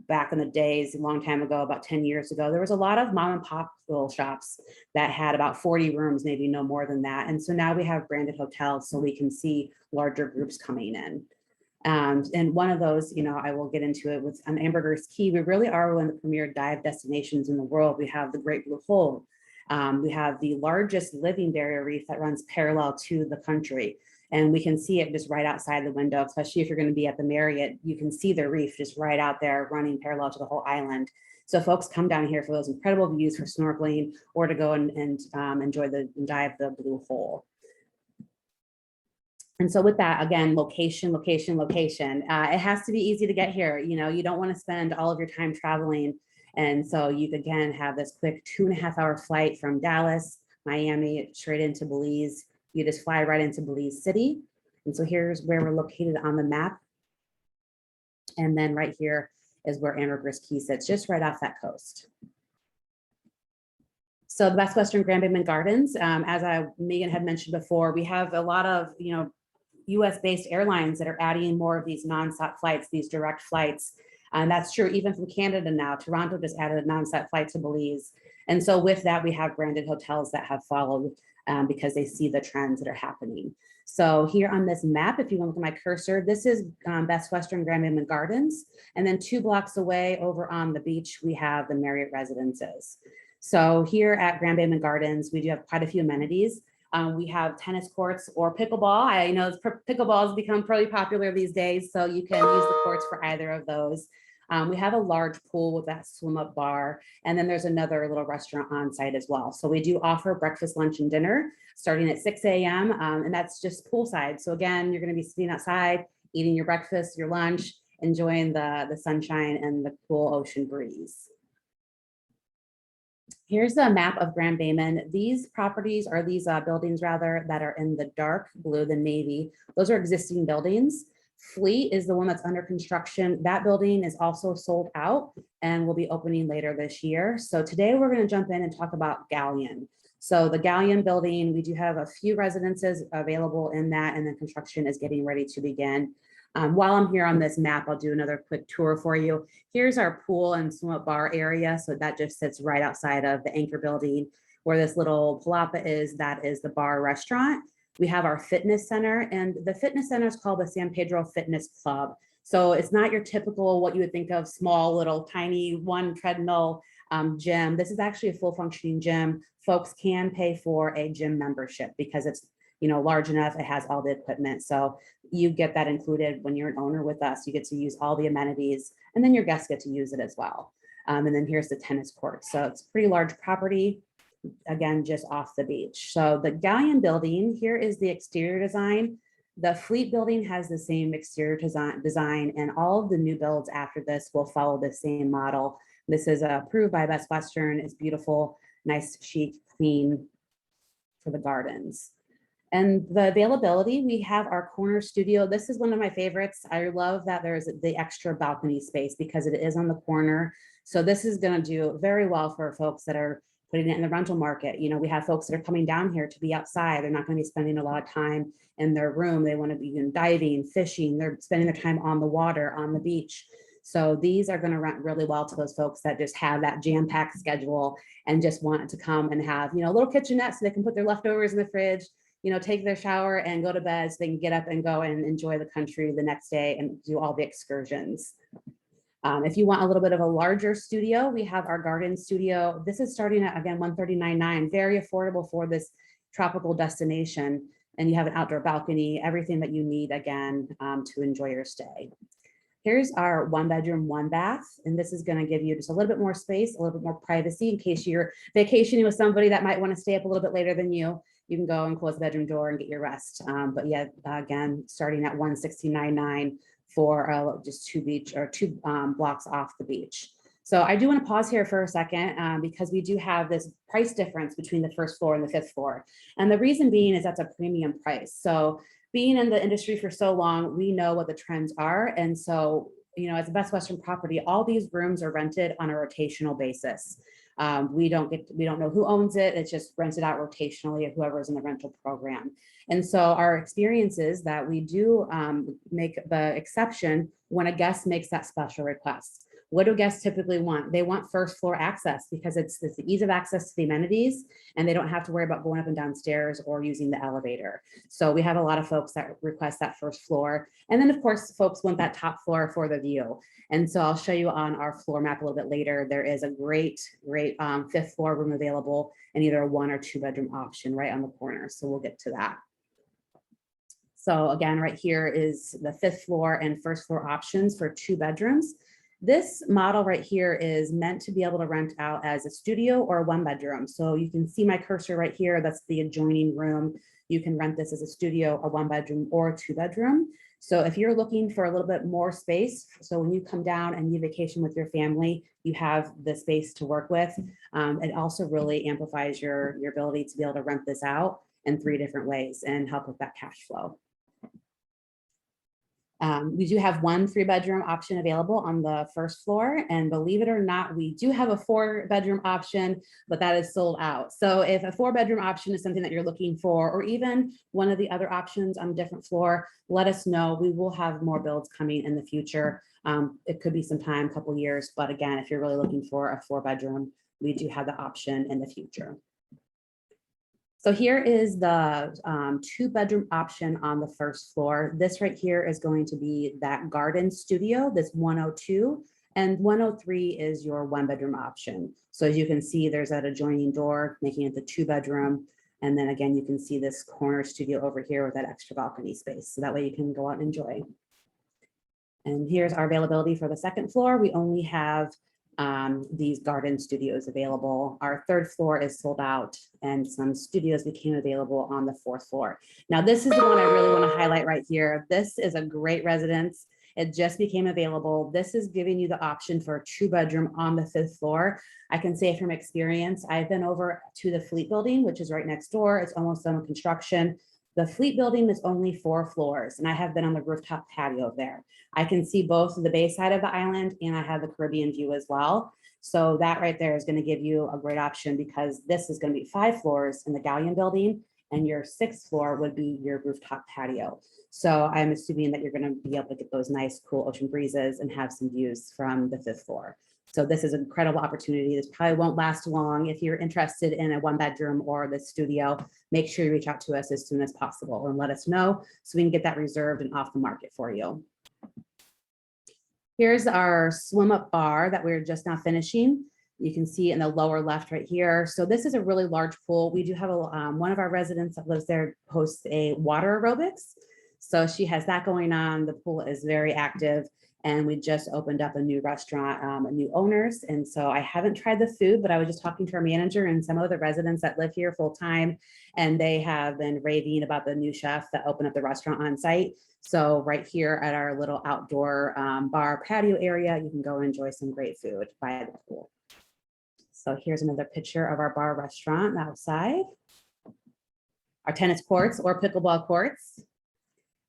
S2: back in the days, a long time ago, about 10 years ago, there was a lot of mom and pop little shops that had about 40 rooms, maybe no more than that. And so now we have branded hotels, so we can see larger groups coming in. And one of those, you know, I will get into it with on Ambergris Caye. We really are one of the premier dive destinations in the world. We have the Great Blue Hole We have the largest living barrier reef that runs parallel to the country. And we can see it just right outside the window, especially if you're going to be at the Marriott, you can see the reef just right out there running parallel to the whole island. So folks come down here for those incredible views for snorkeling or to go and enjoy and dive the blue hole. And so with that, again, location, location, location. It has to be easy to get here. You know, you don't want to spend all of your time traveling. And so you again have this quick 2.5-hour flight from Dallas, Miami, straight into Belize. You just fly right into Belize City. And so here's where we're located on the map. And then right here is where Ambergris Key sits, just right off that coast. So the Best Western Grand Bayman Gardens, as Megan had mentioned before, we have a lot of, US-based airlines that are adding more of these nonstop flights, these direct flights. And that's true even from Canada now. Toronto just added a nonstop flight to Belize. And so with that, we have branded hotels that have followed because they see the trends that are happening. So here on this map, if you want to look at my cursor, this is Best Western Grand Bayman Gardens. And then 2 blocks away over on the beach, we have the Marriott Residences. So here at Grand Bayman Gardens, we do have quite a few amenities. We have tennis courts or pickleball. I know pickleball has become pretty popular these days, so you can use the courts for either of those. We have a large pool with that swim up bar, and then there's another little restaurant on site as well. So we do offer breakfast, lunch, and dinner starting at 6 a.m. And that's just poolside. So again, you're going to be sitting outside, eating your breakfast, your lunch, enjoying the sunshine and the cool ocean breeze. Here's a map of Grand Bayman. These properties are these buildings rather that are in the dark blue, the navy. Those are existing buildings. Fleet is the one that's under construction. That building is also sold out and will be opening later this year. So today we're going to jump in and talk about Galleon. So the Galleon building, we do have a few residences available in that, and then construction is getting ready to begin. While I'm here on this map, I'll do another quick tour for you. Here's our pool and swim up bar area. So that just sits right outside of the anchor building where this little palapa is. That is the bar restaurant. We have our fitness center, and the fitness center is called the San Pedro Fitness Club. So it's not your typical, what you would think of, small little tiny one treadmill gym. This is actually a full functioning gym. Folks can pay for a gym membership because it's large enough, it has all the equipment. So you get that included when you're an owner with us. You get to use all the amenities, and then your guests get to use it as well. And then here's the tennis court. So it's a pretty large property, again, just off the beach. So the Galleon building, here is the exterior design. The Fleet building has the same exterior design, and all of the new builds after this will follow the same model. This is approved by Best Western. It's beautiful, nice, chic, clean for the gardens. And the availability, we have our corner studio. This is one of my favorites. I love that there's the extra balcony space because it is on the corner. So this is going to do very well for folks that are putting it in the rental market. We have folks that are coming down here to be outside. They're not going to be spending a lot of time in their room. They want to be diving, fishing. They're spending their time on the water, on the beach. So these are going to rent really well to those folks that just have that jam-packed schedule and just want to come and have, a little kitchenette so they can put their leftovers in the fridge, take their shower and go to bed so they can get up and go and enjoy the country the next day and do all the excursions. If you want a little bit of a larger studio, we have our garden studio. This is starting at, again, $139.9, very affordable for this tropical destination. And you have an outdoor balcony, everything that you need, again, to enjoy your stay. Here's our 1-bedroom, 1-bath, and this is going to give you just a little bit more space, a little bit more privacy in case you're vacationing with somebody that might want to stay up a little bit later than you. You can go and close the bedroom door and get your rest. But yeah, again, starting at $169.9 for just 2 blocks off the beach. So I do want to pause here for a second because we do have this price difference between the first floor and the 5th floor. And the reason being is that's a premium price. So being in the industry for so long, we know what the trends are. And so, as a Best Western property, all these rooms are rented on a rotational basis. We don't know who owns it. It's just rented out rotationally of whoever's in the rental program. And so our experience is that we do make the exception when a guest makes that special request. What do guests typically want? They want first floor access because it's the ease of access to the amenities, and they don't have to worry about going up and down stairs or using the elevator. So we have a lot of folks that request that first floor. And then of course, folks want that top floor for the view. And so I'll show you on our floor map a little bit later. There is a great fifth floor room available in either a 1 or 2 bedroom option right on the corner. So we'll get to that. So again, right here is the fifth floor and first floor options for 2 bedrooms. This model right here is meant to be able to rent out as a studio or a 1 bedroom. So you can see my cursor right here. That's the adjoining room. You can rent this as a studio, a 1 bedroom or a 2 bedroom. So if you're looking for a little bit more space, so when you come down and you vacation with your family, you have the space to work with. It also really amplifies your ability to be able to rent this out in 3 different ways and help with that cash flow. We do have 1 3-bedroom option available on the first floor, and believe it or not, we do have a 4-bedroom option, but that is sold out. So if a 4-bedroom option is something that you're looking for, or even one of the other options on a different floor, let us know. We will have more builds coming in the future. It could be some time, a couple years, but again, if you're really looking for a 4-bedroom, we do have the option in the future. So here is the 2-bedroom option on the first floor. This right here is going to be that garden studio, this 102, and 103 is your 1-bedroom option. So as you can see, there's that adjoining door, making it the 2-bedroom. And then again, you can see this corner studio over here with that extra balcony space. So that way you can go out and enjoy. And here's our availability for the second floor. We only have these garden studios available. Our 3rd floor is sold out, and some studios became available on the 4th floor. Now, this is the one I really want to highlight right here. This is a great residence. It just became available. This is giving you the option for a 2-bedroom on the 5th floor. I can say from experience, I've been over to the Fleet building, which is right next door. It's almost done with construction. The Fleet building is only 4 floors, and I have been on the rooftop patio there. I can see both the bay side of the island, and I have the Caribbean view as well. So that right there is going to give you a great option, because this is going to be 5 floors in the Galleon building, and your 6th floor would be your rooftop patio. So I'm assuming that you're going to be able to get those nice, cool ocean breezes and have some views from the 5th floor. So this is an incredible opportunity. This probably won't last long. If you're interested in a 1-bedroom or the studio, make sure you reach out to us as soon as possible and let us know so we can get that reserved and off the market for you. Here's our swim up bar that we're just now finishing. You can see in the lower left right here. So this is a really large pool. We do have one of our residents that lives there hosts a water aerobics. So she has that going on. The pool is very active. And we just opened up a new restaurant, new owners. And so I haven't tried the food, but I was just talking to our manager and some of the residents that live here full time, and they have been raving about the new chef that opened up the restaurant on site. So right here at our little outdoor bar patio area, you can go and enjoy some great food by the pool. So here's another picture of our bar restaurant outside. Our tennis courts or pickleball courts.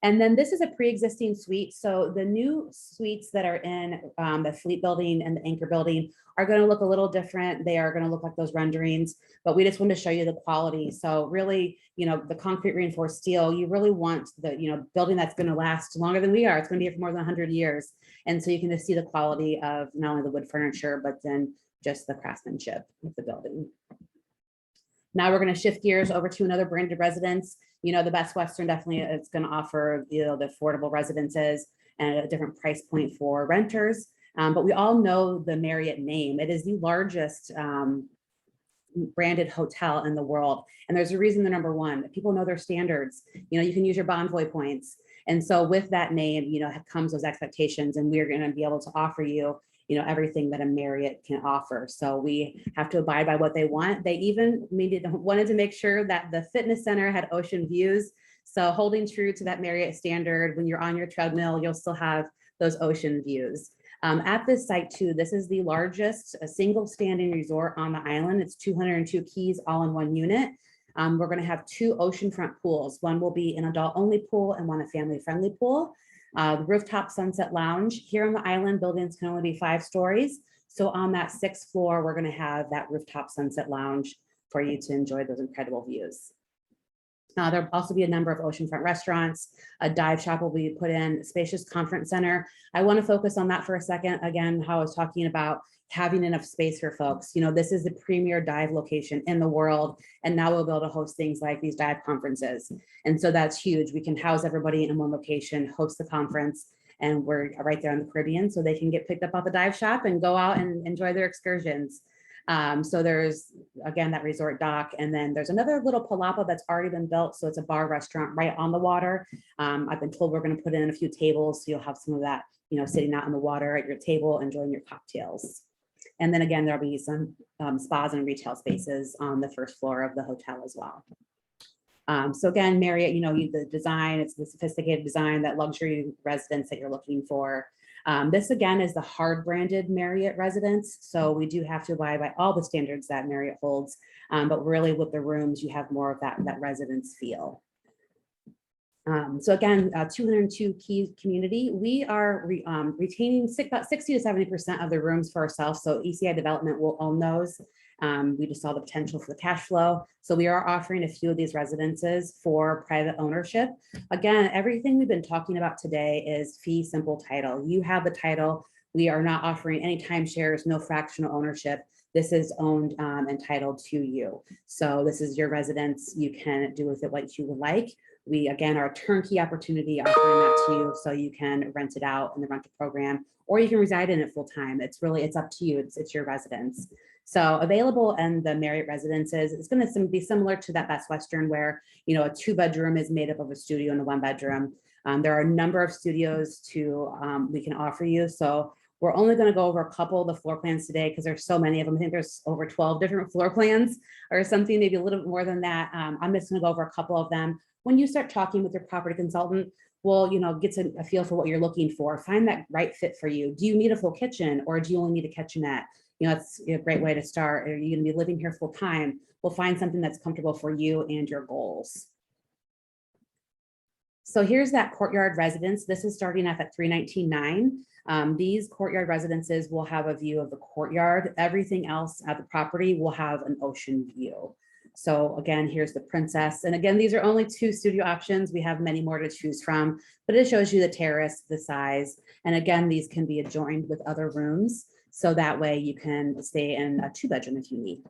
S2: And then this is a pre-existing suite. So the new suites that are in the Fleet building and the Anchor building are going to look a little different. They are going to look like those renderings, but we just want to show you the quality. So really, the concrete reinforced steel, you really want the, building that's going to last longer than we are. It's going to be here for more than 100 years. And so you can just see the quality of not only the wood furniture, but then just the craftsmanship of the building. Now we're going to shift gears over to another branded residence. The Best Western definitely is going to offer, the affordable residences and a different price point for renters. But we all know the Marriott name. It is the largest branded hotel in the world. And there's a reason they're #1. People know their standards. You can use your Bonvoy points. And so with that name, comes those expectations, and we're going to be able to offer you everything that a Marriott can offer. So we have to abide by what they want. They even wanted to make sure that the fitness center had ocean views. So holding true to that Marriott standard, when you're on your treadmill, you'll still have those ocean views. At this site too, this is the largest single standing resort on the island. It's 202 keys all in one unit. We're going to have 2 oceanfront pools. One will be an adult only pool and one a family friendly pool. The rooftop sunset lounge here on the island, buildings can only be 5 stories. So on that 6th floor, we're going to have that rooftop sunset lounge for you to enjoy those incredible views. There'll also be a number of oceanfront restaurants. A dive shop will be put in, spacious conference center. I want to focus on that for a second. Again, how I was talking about having enough space for folks. This is the premier dive location in the world. And now we'll be able to host things like these dive conferences. And so that's huge. We can house everybody in one location, host the conference, and we're right there in the Caribbean, so they can get picked up off the dive shop and go out and enjoy their excursions. So there's, again, that resort dock, and then there's another little palapa that's already been built. So it's a bar restaurant right on the water. I've been told we're going to put in a few tables, so you'll have some of that, sitting out on the water at your table, enjoying your cocktails. And then again, there'll be some spas and retail spaces on the first floor of the hotel as well. So again, Marriott, the design, it's the sophisticated design, that luxury residence that you're looking for. This again is the hard branded Marriott residence. So we do have to abide by all the standards that Marriott holds, but really with the rooms, you have more of that residence feel. So again, 202 key community. We are retaining about 60 to 70% of the rooms for ourselves. So ECI Development will own those. We just saw the potential for the cash flow. So we are offering a few of these residences for private ownership. Again, everything we've been talking about today is fee simple title. You have the title. We are not offering any timeshares, no fractional ownership. This is owned and titled to you. So this is your residence. You can do with it what you would like. We, again, are a turnkey opportunity offering that to you, so you can rent it out in the rental program, or you can reside in it full time. It's up to you. It's your residence. So available in the Marriott residences, it's going to be similar to that Best Western, where a 2-bedroom is made up of a studio and a 1-bedroom. There are a number of studios we can offer you. So we're only going to go over a couple of the floor plans today because there's so many of them. I think there's over 12 different floor plans or something, maybe a little bit more than that. I'm just going to go over a couple of them. When you start talking with your property consultant, we'll, get a feel for what you're looking for. Find that right fit for you. Do you need a full kitchen, or do you only need a kitchenette? It's a great way to start. Are you going to be living here full time? We'll find something that's comfortable for you and your goals. So here's that courtyard residence. This is starting off at $319,900. These courtyard residences will have a view of the courtyard. Everything else at the property will have an ocean view. So again, here's the Princess. And again, these are only 2 studio options. We have many more to choose from, but it shows you the terrace, the size. And again, these can be adjoined with other rooms. So that way you can stay in a 2-bedroom if you need.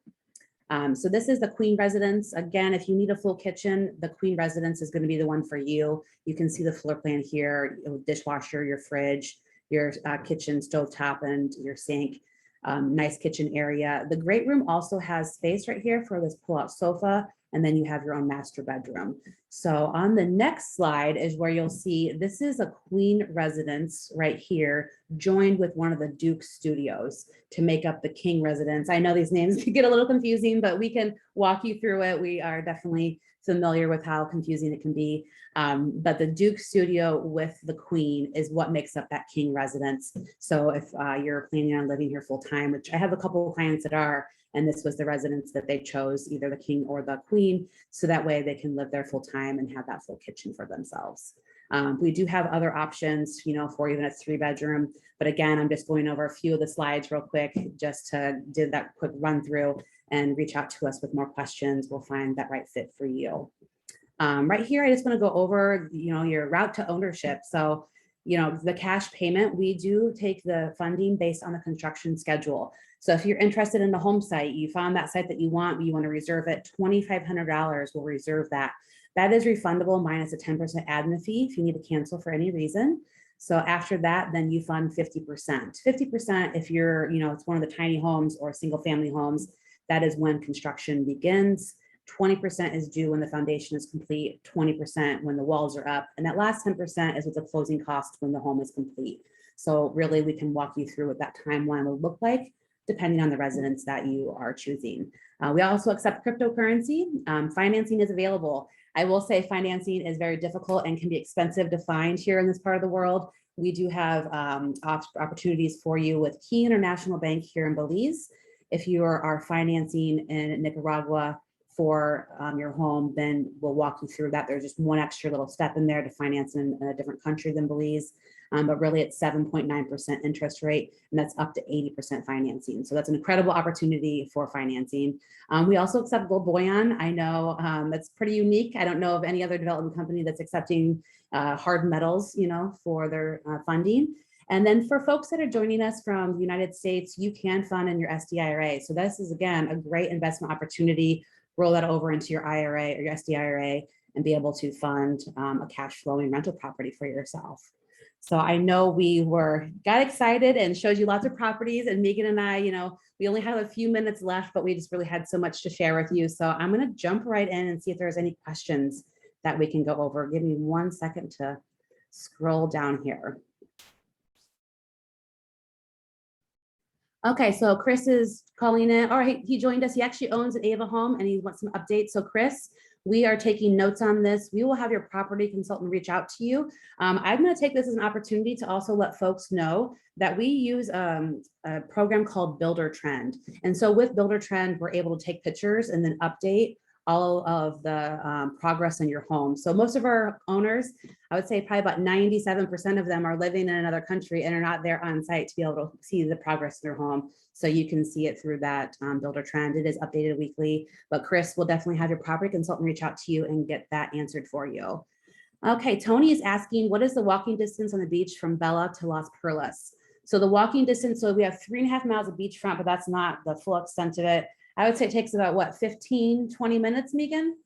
S2: So this is the Queen residence. Again, if you need a full kitchen, the Queen residence is going to be the one for you. You can see the floor plan here, dishwasher, your fridge, your kitchen stovetop, and your sink. Nice kitchen area. The great room also has space right here for this pull-out sofa, and then you have your own master bedroom. So on the next slide is where you'll see this is a Queen residence right here, joined with one of the Duke studios to make up the King residence. I know these names get a little confusing, but we can walk you through it. We are definitely familiar with how confusing it can be. But the Duke studio with the Queen is what makes up that King residence. So if you're planning on living here full time, which I have a couple of clients that are, and this was the residence that they chose, either the King or the Queen, so that way they can live there full time and have that full kitchen for themselves. We do have other options, for even a 3-bedroom, but again, I'm just going over a few of the slides real quick just to do that quick run through, and reach out to us with more questions. We'll find that right fit for you. Right here, I just want to go over, your route to ownership. So, the cash payment, we do take the funding based on the construction schedule. So if you're interested in the home site, you found that site that you want to reserve it, $2,500 will reserve that. That is refundable minus a 10% admin fee if you need to cancel for any reason. So after that, then you fund 50%. 50% if you're, it's one of the tiny homes or single family homes, that is when construction begins. 20% is due when the foundation is complete, 20% when the walls are up, and that last 10% is with the closing cost when the home is complete. So really, we can walk you through what that timeline will look like, depending on the residence that you are choosing. We also accept cryptocurrency. Financing is available. I will say financing is very difficult and can be expensive to find here in this part of the world. We do have opportunities for you with Key International Bank here in Belize. If you are financing in Nicaragua for your home, then we'll walk you through that. There's just one extra little step in there to finance in a different country than Belize. but really it's 7.9% interest rate, and that's up to 80% financing. So that's an incredible opportunity for financing. We also accept gold bullion. I know that's pretty unique. I don't know of any other development company that's accepting hard metals, for their funding. And then for folks that are joining us from the United States, you can fund in your SDIRA. So this is, again, a great investment opportunity. Roll that over into your IRA or your SDIRA and be able to fund a cash flowing rental property for yourself. So I know we got excited and showed you lots of properties, and Megan and I, we only have a few minutes left, but we just really had so much to share with you. So I'm going to jump right in and see if there's any questions that we can go over. Give me 1 second to scroll down here. Okay, so Chris is calling in. All right, he joined us. He actually owns an Ava home and he wants some updates. So Chris, we are taking notes on this. We will have your property consultant reach out to you. I'm going to take this as an opportunity to also let folks know that we use a program called Builder Trend. And so with Builder Trend, we're able to take pictures and then update all of the progress in your home. So most of our owners, I would say probably about 97% of them are living in another country and are not there on site to be able to see the progress in their home. So you can see it through that Builder Trend. It is updated weekly, but Chris will definitely have your property consultant reach out to you and get that answered for you. Okay, Tony is asking, what is the walking distance on the beach from Bella to Las Perlas? So the walking distance, so we have 3.5 miles of beachfront, but that's not the full extent of it. I would say it takes about what, 15, 20 minutes, Megan?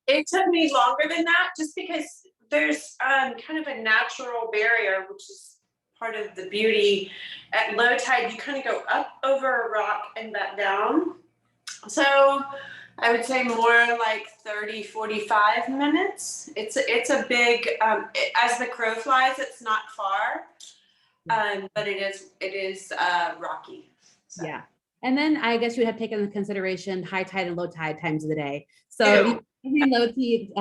S3: It took me longer than that just because there's kind of a natural barrier, which is part of the beauty. At low tide, you kind of go up over a rock and back down. So I would say more like 30, 45 minutes. It's a big, as the crow flies, it's not far. But it is rocky. So.
S2: Yeah. And then I guess you have taken into consideration high tide and low tide times of the day. So low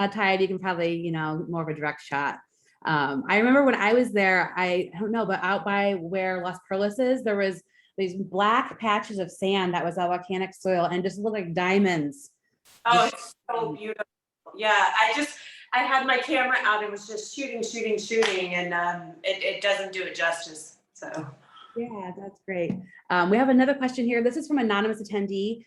S2: tide, you can probably, more of a direct shot. I remember when I was there, I don't know, but out by where Las Perlas is, there was these black patches of sand that was a volcanic soil and just looked like diamonds.
S3: Oh, it's so beautiful. Yeah, I had my camera out and was just shooting, and it doesn't do it justice. So
S2: yeah, that's great. We have another question here. This is from anonymous attendee.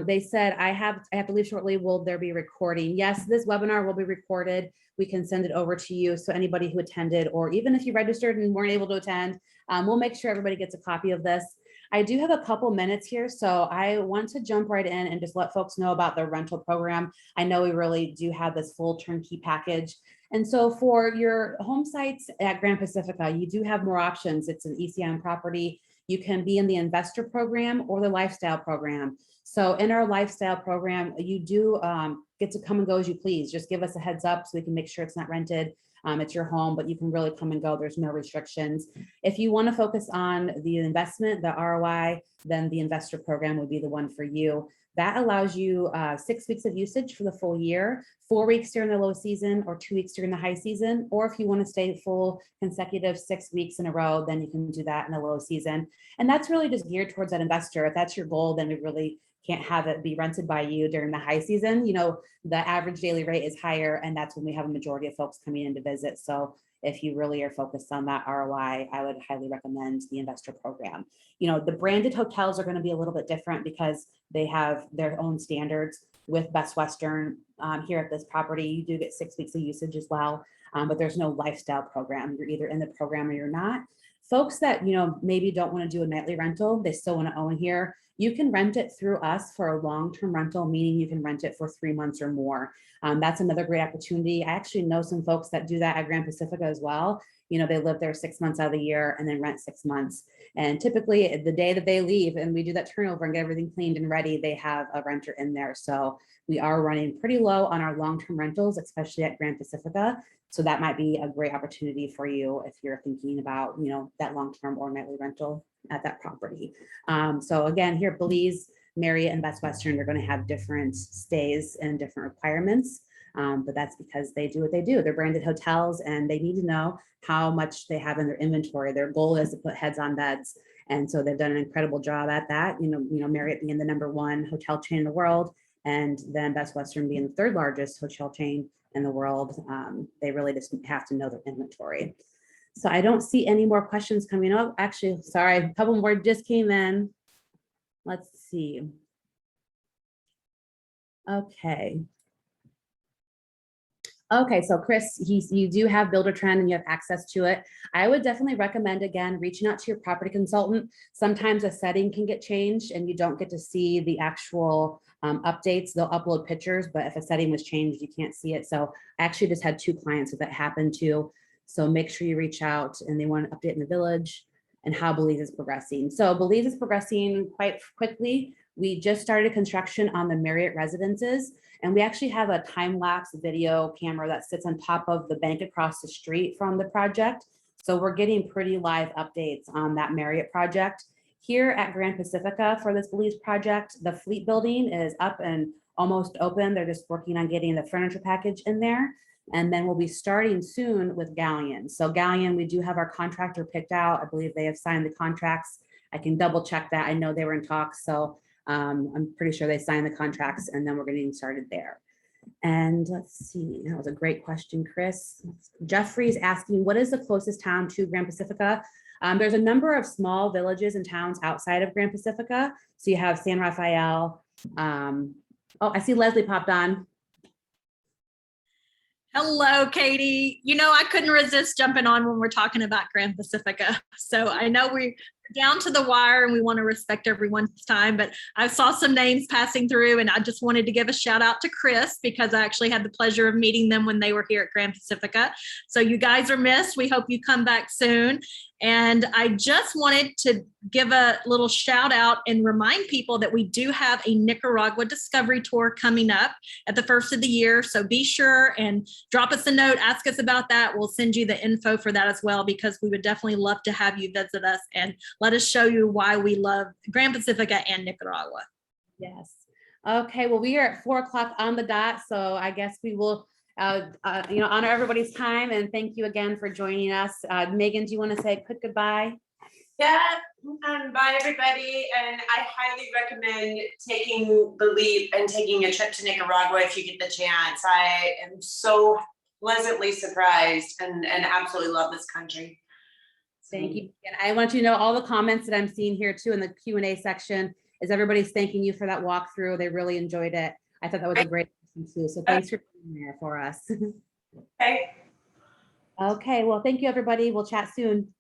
S2: They said, I have to leave shortly. Will there be a recording? Yes, this webinar will be recorded. We can send it over to you. So anybody who attended, or even if you registered and weren't able to attend, we'll make sure everybody gets a copy of this. I do have a couple minutes here, so I want to jump right in and just let folks know about the rental program. I know we really do have this full turnkey package. And so for your home sites at Grand Pacifica, you do have more options. It's an ECI property. You can be in the investor program or the lifestyle program. So in our lifestyle program, you do get to come and go as you please. Just give us a heads up so we can make sure it's not rented. It's your home, but you can really come and go. There's no restrictions. If you want to focus on the investment, the ROI, then the investor program would be the one for you. That allows you 6 weeks of usage for the full year, 4 weeks during the low season, or 2 weeks during the high season. Or if you want to stay full consecutive 6 weeks in a row, then you can do that in the low season. And that's really just geared towards that investor. If that's your goal, then we really can't have it be rented by you during the high season. The average daily rate is higher, and that's when we have a majority of folks coming in to visit. So if you really are focused on that ROI, I would highly recommend the investor program. The branded hotels are going to be a little bit different because they have their own standards. With Best Western here at this property, you do get 6 weeks of usage as well, but there's no lifestyle program. You're either in the program or you're not. Folks that maybe don't want to do a nightly rental, they still want to own here, you can rent it through us for a long-term rental, meaning you can rent it for 3 months or more. That's another great opportunity. I actually know some folks that do that at Grand Pacifica as well. They live there 6 months out of the year and then rent 6 months. And typically the day that they leave and we do that turnover and get everything cleaned and ready, they have a renter in there. So we are running pretty low on our long-term rentals, especially at Grand Pacifica. So that might be a great opportunity for you if you're thinking about, that long-term or nightly rental at that property. So again, here, Belize, Marriott, and Best Western are going to have different stays and different requirements. But that's because they do what they do. They're branded hotels and they need to know how much they have in their inventory. Their goal is to put heads on beds. And so they've done an incredible job at that. Marriott being the #1 hotel chain in the world, And then Best Western being the third largest hotel chain in the world. They really just have to know their inventory. So I don't see any more questions coming up. Actually, sorry, a couple more just came in. Let's see. Okay. Okay, so Chris, you do have Buildertrend and you have access to it. I would definitely recommend, again, reaching out to your property consultant. Sometimes a setting can get changed and you don't get to see the actual updates. They'll upload pictures, but if a setting was changed, you can't see it. So I actually just had 2 clients that happened to. So make sure you reach out, and they want an update in the village and how Belize is progressing. So Belize is progressing quite quickly. We just started construction on the Marriott residences, and we actually have a time-lapse video camera that sits on top of the bank across the street from the project. So we're getting pretty live updates on that Marriott project. Here at Grand Pacifica for this Belize project, the fleet building is up and almost open. They're just working on getting the furniture package in there. And then we'll be starting soon with Galleon. So Galleon, we do have our contractor picked out. I believe they have signed the contracts. I can double check that. I know they were in talks. So I'm pretty sure they signed the contracts, and then we're getting started there. And let's see, that was a great question, Chris. Jeffrey's asking, what is the closest town to Grand Pacifica? There's a number of small villages and towns outside of Grand Pacifica. So you have San Rafael. Oh, I see Leslie popped on.
S4: Hello, Katie. You know, I couldn't resist jumping on when we're talking about Grand Pacifica. So I know we're down to the wire and we want to respect everyone's time, but I saw some names passing through, and I just wanted to give a shout out to Chris because I actually had the pleasure of meeting them when they were here at Grand Pacifica. So you guys are missed. We hope you come back soon. And I just wanted to give a little shout out and remind people that we do have a Nicaragua Discovery Tour coming up at the first of the year. So be sure and drop us a note, ask us about that. We'll send you the info for that as well, because we would definitely love to have you visit us and let us show you why we love Grand Pacifica and Nicaragua.
S2: Yes. Okay, well, we are at 4 o'clock on the dot, so I guess we will honor everybody's time, and thank you again for joining us. Megan, do you want to say a quick goodbye?
S3: Yeah, bye everybody. And I highly recommend taking the leap and taking a trip to Nicaragua if you get the chance. I am so pleasantly surprised and absolutely love this country.
S2: Thank you. And I want you to know all the comments that I'm seeing here too in the Q&A section is everybody's thanking you for that walkthrough. They really enjoyed it. I thought that was a great thing too. So thanks for being there for us.
S3: Okay.
S2: Okay, well, thank you, everybody. We'll chat soon.